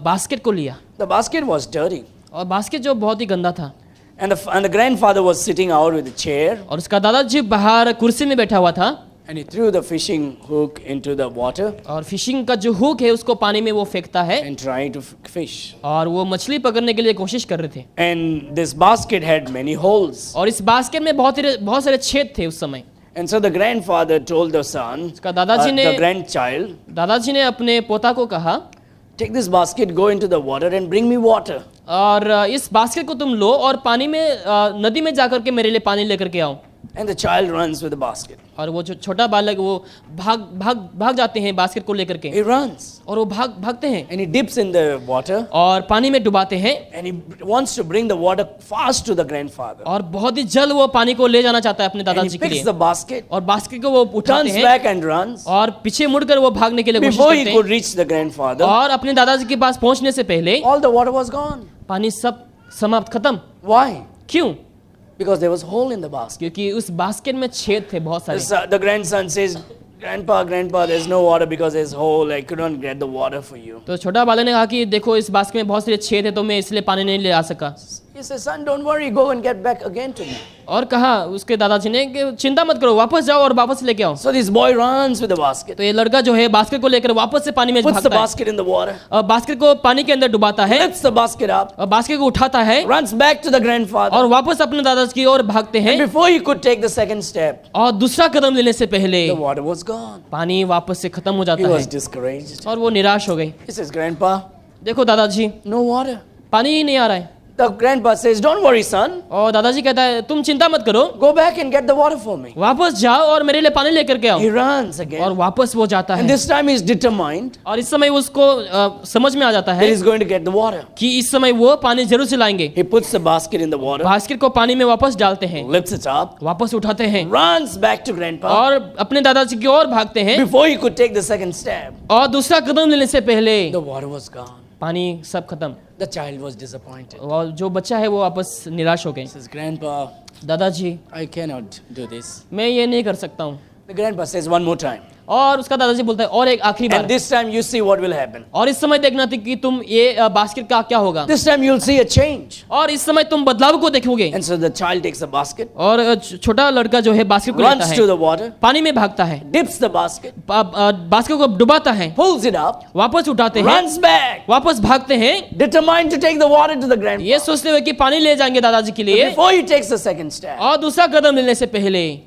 Speaker 2: बास्केट को लिया
Speaker 1: The basket was dirty.
Speaker 2: और बास्केट जो बहुत ही गंदा था
Speaker 1: And the grandfather was sitting out with a chair,
Speaker 2: और उसका दादाजी बाहर कुर्सी में बैठा हुआ था
Speaker 1: and he threw the fishing hook into the water
Speaker 2: और फिशिंग का जो हुक है उसको पानी में वो फेंकता है
Speaker 1: and trying to fish.
Speaker 2: और वो मछली पकड़ने के लिए कोशिश कर रहे थे।
Speaker 1: And this basket had many holes.
Speaker 2: और इस बास्केट में बहुत सारे छेद थे उस समय।
Speaker 1: And so the grandfather told the son,
Speaker 2: उसका दादाजी ने
Speaker 1: the grandchild,
Speaker 2: दादाजी ने अपने पोता को कहा,
Speaker 1: take this basket, go into the water and bring me water.
Speaker 2: और इस बास्केट को तुम लो और पानी में नदी में जाकर के मेरे लिए पानी लेकर के आओ।
Speaker 1: And the child runs with the basket.
Speaker 2: और वो जो छोटा बालक वो भाग जाते हैं बास्केट को लेकर के
Speaker 1: He runs
Speaker 2: और वो भागते हैं
Speaker 1: and he dips in the water
Speaker 2: और पानी में डुबाते हैं
Speaker 1: and he wants to bring the water fast to the grandfather.
Speaker 2: और बहुत ही जल्द वो पानी को ले जाना चाहता है अपने
Speaker 1: And he
Speaker 2: दादाजी के
Speaker 1: picks
Speaker 2: लिए
Speaker 1: the basket,
Speaker 2: और बास्केट को वो उठाते
Speaker 1: turns
Speaker 2: हैं
Speaker 1: back and runs.
Speaker 2: और पीछे मुड़कर वो भागने के लिए कोशिश
Speaker 1: Before
Speaker 2: करते
Speaker 1: he could
Speaker 2: हैं
Speaker 1: reach the grandfather,
Speaker 2: और अपने दादाजी के पास पहुंचने से पहले
Speaker 1: all the water was gone.
Speaker 2: पानी सब समाप्त खत्म।
Speaker 1: Why?
Speaker 2: क्यों?
Speaker 1: Because there was hole in the basket.
Speaker 2: क्योंकि उस बास्केट में छेद थे बहुत सारे।
Speaker 1: The grandson says, Grandpa, there's no water because there's hole. I couldn't get the water for you.
Speaker 2: तो छोटा बालक ने कहा कि देखो इस बास्केट में बहुत सारे छेद है तो मैं इसलिए पानी नहीं ले आ सका।
Speaker 1: He says, son, don't worry, go and get back again to me.
Speaker 2: और कहा उसके दादाजी ने कि चिंता मत करो, वापस जाओ और वापस लेके आओ।
Speaker 1: So this boy runs with the basket,
Speaker 2: तो ये लड़का जो है बास्केट को लेकर वापस से पानी में
Speaker 1: puts the
Speaker 2: भागता है
Speaker 1: basket in the water,
Speaker 2: और बास्केट को पानी के अंदर डुबाता है
Speaker 1: lifts the basket up,
Speaker 2: और बास्केट को उठाता है
Speaker 1: runs back to the grandfather.
Speaker 2: और वापस अपने दादाजी की ओर भागते हैं
Speaker 1: And before he could take the second step,
Speaker 2: और दूसरा कदम लेने से पहले
Speaker 1: the water was gone.
Speaker 2: पानी वापस से खत्म हो
Speaker 1: He
Speaker 2: जाता
Speaker 1: was
Speaker 2: है
Speaker 1: discouraged.
Speaker 2: और वो निराश हो गई।
Speaker 1: He says, Grandpa,
Speaker 2: देखो दादाजी
Speaker 1: no water.
Speaker 2: पानी ही नहीं आ रहा है।
Speaker 1: The grandpa says, "Don't worry, son.
Speaker 2: और दादाजी कहता है तुम चिंता मत करो,
Speaker 1: Go back and get the water for me."
Speaker 2: वापस जाओ और मेरे लिए पानी लेकर के आओ।
Speaker 1: He runs
Speaker 2: और
Speaker 1: again.
Speaker 2: वापस वो जाता
Speaker 1: And
Speaker 2: है
Speaker 1: this time he's determined
Speaker 2: और इस समय उसको समझ में आ जाता
Speaker 1: that
Speaker 2: है
Speaker 1: he's going to get the water.
Speaker 2: कि इस समय वो पानी जरूर से लाएंगे।
Speaker 1: He puts the basket in the water,
Speaker 2: basket को पानी में वापस डालते हैं,
Speaker 1: lifts it up,
Speaker 2: वापस उठाते हैं
Speaker 1: runs back to grandpa
Speaker 2: और अपने दादाजी की ओर भागते हैं
Speaker 1: before he could take the second step.
Speaker 2: और दूसरा कदम लेने से पहले
Speaker 1: The water was gone.
Speaker 2: पानी सब खत्म।
Speaker 1: The child was disappointed.
Speaker 2: और जो बच्चा है वो वापस निराश हो गए।
Speaker 1: He says, "Grandpa,
Speaker 2: दादाजी
Speaker 1: I cannot do this."
Speaker 2: मैं ये नहीं कर सकता हूँ।
Speaker 1: The grandpa says one more time.
Speaker 2: और उसका दादाजी बोलता है और एक आखिरी
Speaker 1: And
Speaker 2: bar.
Speaker 1: this time you see what will happen.
Speaker 2: और इस समय देखना थी कि तुम ये बास्केट का क्या होगा।
Speaker 1: This time you'll see a change.
Speaker 2: और इस समय तुम बदलाव को देखोगे।
Speaker 1: And so the child takes the basket,
Speaker 2: और छोटा लड़का जो है बास्केट को लेता
Speaker 1: runs
Speaker 2: है,
Speaker 1: to the water,
Speaker 2: पानी में भागता है,
Speaker 1: dips the basket,
Speaker 2: बास्केट को डुबाता है,
Speaker 1: pulls it up,
Speaker 2: वापस उठाते हैं,
Speaker 1: runs back,
Speaker 2: वापस भागते हैं,
Speaker 1: determined to take the water to the grandpa.
Speaker 2: ये सोचते हुए कि पानी ले जाएंगे दादाजी के लिए।
Speaker 1: Before he takes the second step,
Speaker 2: और दूसरा कदम लेने से पहले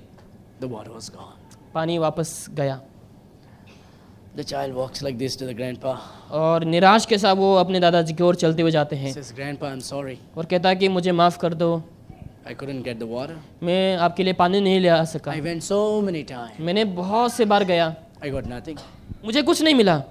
Speaker 1: the water was gone.
Speaker 2: पानी वापस गया।
Speaker 1: The child walks like this to the grandpa.
Speaker 2: और निराश के साथ वो अपने दादाजी की ओर चलते हुए जाते
Speaker 1: He
Speaker 2: हैं
Speaker 1: says, "Grandpa, I'm sorry.
Speaker 2: और कहता है कि मुझे माफ कर दो,
Speaker 1: I couldn't get the water.
Speaker 2: मैं आपके लिए पानी नहीं ले आ सका,
Speaker 1: I went so many times.
Speaker 2: मैंने बहुत से बार गया,
Speaker 1: I got nothing."
Speaker 2: मुझे कुछ नहीं मिला।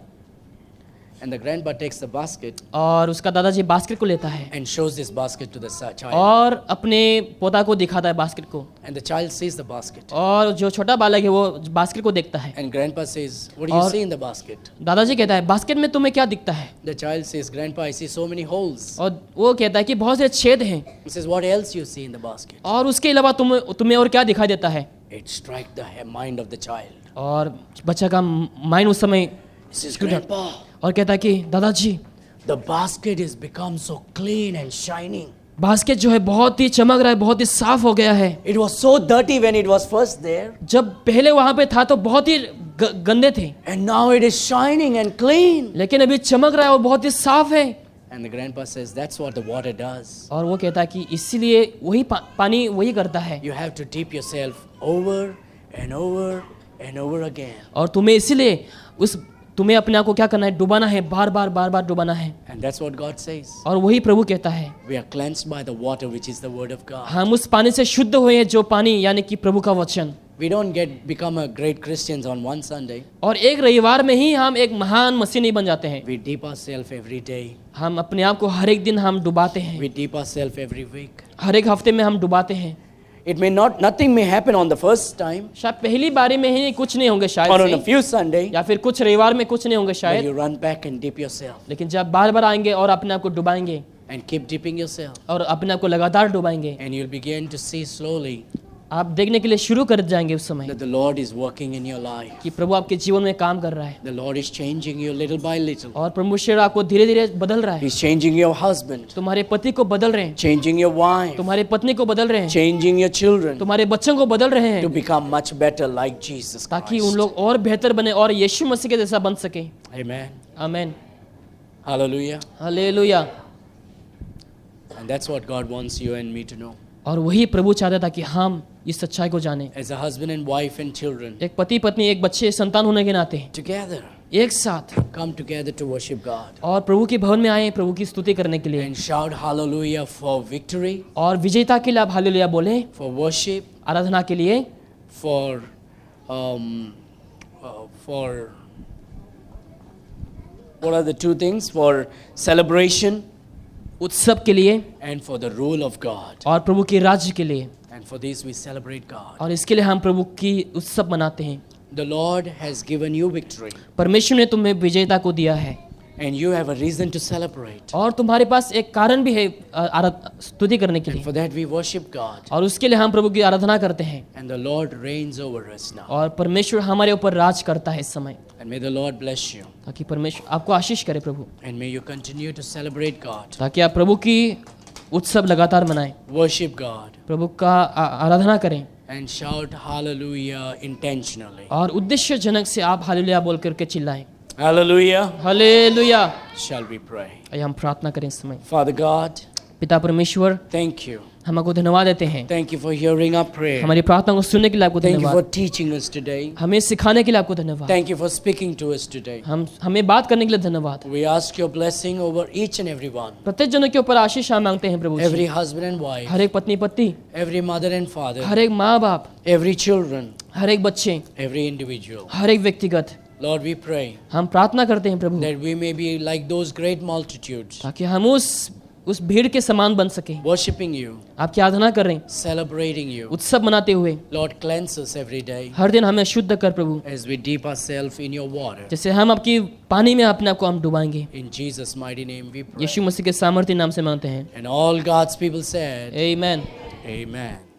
Speaker 1: And the grandpa takes the basket
Speaker 2: और उसका दादाजी बास्केट को लेता है
Speaker 1: and shows this basket to the child.
Speaker 2: और अपने पोता को दिखाता है बास्केट को।
Speaker 1: And the child sees the basket.
Speaker 2: और जो छोटा बालक है वो बास्केट को देखता है।
Speaker 1: And grandpa says, "What do you
Speaker 2: और-
Speaker 1: see in the basket?"
Speaker 2: दादाजी कहता है बास्केट में तुम्हें क्या दिखता है।
Speaker 1: The child says, "Grandpa, I see so many holes."
Speaker 2: और वो कहता है कि बहुत से छेद हैं।
Speaker 1: He says, "What else you see in the basket?"
Speaker 2: और उसके अलावा तुम्हें और क्या दिखाई देता है।
Speaker 1: It struck the mind of the child.
Speaker 2: और बच्चा का माइंड उस समय
Speaker 1: He says, "Grandpa,
Speaker 2: और कहता है कि दादाजी
Speaker 1: the basket has become so clean and shining.
Speaker 2: Basket जो है बहुत ही चमक रहा है, बहुत ही साफ हो गया है।
Speaker 1: It was so dirty when it was first there,
Speaker 2: जब पहले वहां पे था तो बहुत ही गंदे थे,
Speaker 1: and now it is shining and clean."
Speaker 2: लेकिन अभी चमक रहा है और बहुत ही साफ है।
Speaker 1: And the grandpa says, "That's what the water does.
Speaker 2: और वो कहता है कि इसीलिए वही पानी वही करता है।
Speaker 1: You have to dip yourself over and over and over again."
Speaker 2: और तुम्हें अपने आप को क्या करना है, डुबाना है, बार बार डुबाना है।
Speaker 1: And that's what God says.
Speaker 2: और वही प्रभु कहता है
Speaker 1: We are cleansed by the water which is the word of God.
Speaker 2: हम उस पानी से शुद्ध हुए हैं जो पानी यानी कि प्रभु का वचन।
Speaker 1: We don't become a great Christians on one Sunday.
Speaker 2: और एक रविवार में ही हम एक महान मसीह नहीं बन जाते हैं।
Speaker 1: We dip ourselves every day.
Speaker 2: हम अपने आप को हर एक दिन हम डुबाते हैं,
Speaker 1: We dip ourselves every week.
Speaker 2: हर एक हफ्ते में हम डुबाते हैं।
Speaker 1: Nothing may happen on the first time
Speaker 2: शायद पहली बारी में ही कुछ नहीं होंगे
Speaker 1: or
Speaker 2: शायद
Speaker 1: on a
Speaker 2: से,
Speaker 1: few Sunday,
Speaker 2: या फिर कुछ रविवार में कुछ नहीं होंगे
Speaker 1: but
Speaker 2: शायद,
Speaker 1: you run back and dip yourself
Speaker 2: लेकिन जब बार बार आएंगे और अपने आप को डुबाएंगे
Speaker 1: and keep dipping yourself,
Speaker 2: और अपने आप को लगातार डुबाएंगे,
Speaker 1: and you'll begin to see slowly
Speaker 2: आप देखने के लिए शुरू कर जाएंगे उस समय
Speaker 1: that the Lord is working in your life.
Speaker 2: कि प्रभु आपके जीवन में काम कर रहा है
Speaker 1: The Lord is changing you little by little.
Speaker 2: और परमेश्वर आपको धीरे धीरे बदल रहा है।
Speaker 1: He's changing your husband,
Speaker 2: तुम्हारे पति को बदल रहे हैं,
Speaker 1: changing your wife,
Speaker 2: तुम्हारे पत्नी को बदल रहे हैं,
Speaker 1: changing your children
Speaker 2: तुम्हारे बच्चों को बदल रहे
Speaker 1: to
Speaker 2: हैं,
Speaker 1: become much better like Jesus
Speaker 2: ताकि उन
Speaker 1: Christ.
Speaker 2: लोग और बेहतर बने और यीशु मसीह के जैसा बन सके।
Speaker 1: Amen.
Speaker 2: आमीन,
Speaker 1: Hallelujah.
Speaker 2: Hallelujah.
Speaker 1: And that's what God wants you and me to know.
Speaker 2: और वही प्रभु चाहता था कि हम इस सच्चाई को जाने।
Speaker 1: As a husband and wife and children,
Speaker 2: एक पति पत्नी एक बच्चे संतान होने के नाते
Speaker 1: together,
Speaker 2: एक साथ
Speaker 1: come together to worship God
Speaker 2: और प्रभु के भवन में आए प्रभु की स्तुति करने के लिए
Speaker 1: and shout hallelujah for victory,
Speaker 2: और विजेता के लिए आप हालेलुया बोले,
Speaker 1: for worship,
Speaker 2: आराधना के लिए,
Speaker 1: for what are the two things? For celebration
Speaker 2: उत्सव के लिए
Speaker 1: and for the rule of God.
Speaker 2: और प्रभु के राज्य के लिए।
Speaker 1: And for this we celebrate God.
Speaker 2: और इसके लिए हम प्रभु की उत्सव मनाते हैं।
Speaker 1: The Lord has given you victory
Speaker 2: परमेश्वर ने तुम्हें विजेता को दिया है
Speaker 1: and you have a reason to celebrate.
Speaker 2: और तुम्हारे पास एक कारण भी है स्तुति करने के
Speaker 1: And
Speaker 2: लिए,
Speaker 1: for that we worship God.
Speaker 2: और उसके लिए हम प्रभु की आराधना करते हैं।
Speaker 1: And the Lord reigns over us now.
Speaker 2: और परमेश्वर हमारे ऊपर राज करता है इस समय,
Speaker 1: And may the Lord bless you.
Speaker 2: ताकि परमेश्वर आपको आशीष करे प्रभु,
Speaker 1: And may you continue to celebrate God.
Speaker 2: ताकि आप प्रभु की उत्सव लगातार मनाएं,
Speaker 1: Worship God.
Speaker 2: प्रभु का आराधना करें
Speaker 1: And shout hallelujah intentionally.
Speaker 2: और उद्देश्य जनक से आप हालेलुया बोल करके चिल्लाएं।
Speaker 1: Hallelujah.
Speaker 2: Hallelujah.
Speaker 1: Shall we pray?
Speaker 2: आइए हम प्रार्थना करें इस समय।
Speaker 1: Father God,
Speaker 2: पिता परमेश्वर,
Speaker 1: thank you.
Speaker 2: हम आपको धन्यवाद देते हैं,
Speaker 1: Thank you for hearing our prayer.
Speaker 2: हमारी प्रार्थना को सुनने के लिए आपको
Speaker 1: Thank you for
Speaker 2: धन्यवाद,
Speaker 1: teaching us today.
Speaker 2: हमें सिखाने के लिए आपको धन्यवाद,
Speaker 1: Thank you for speaking to us today.
Speaker 2: हमें बात करने के लिए धन्यवाद।
Speaker 1: We ask your blessing over each and every one.
Speaker 2: प्रत्येक जनों के ऊपर आशीष हम मांगते हैं प्रभु जी।
Speaker 1: Every husband and wife,
Speaker 2: हर एक पत्नी पति,
Speaker 1: every mother and father,
Speaker 2: हर एक माँ बाप,
Speaker 1: every children,
Speaker 2: हर एक बच्चे,
Speaker 1: every individual.
Speaker 2: हर एक व्यक्तिगत,
Speaker 1: Lord, we pray
Speaker 2: हम प्रार्थना करते हैं प्रभु,
Speaker 1: that we may be like those great multitudes,
Speaker 2: ताकि हम उस भीड़ के समान बन सके,
Speaker 1: worshiping you,
Speaker 2: आपकी आराधना करें,
Speaker 1: celebrating you.
Speaker 2: उत्सव मनाते हुए।
Speaker 1: Lord, cleanse us every day
Speaker 2: हर दिन हमें शुद्ध कर प्रभु,
Speaker 1: as we dip ourselves in your water.
Speaker 2: जैसे हम आपकी पानी में अपने आप को हम डुबाएंगे।
Speaker 1: In Jesus' mighty name we pray.
Speaker 2: यीशु मसीह के सामर्थ्य नाम से मांगते हैं,
Speaker 1: And all God's people said,
Speaker 2: आमीन।
Speaker 1: Amen.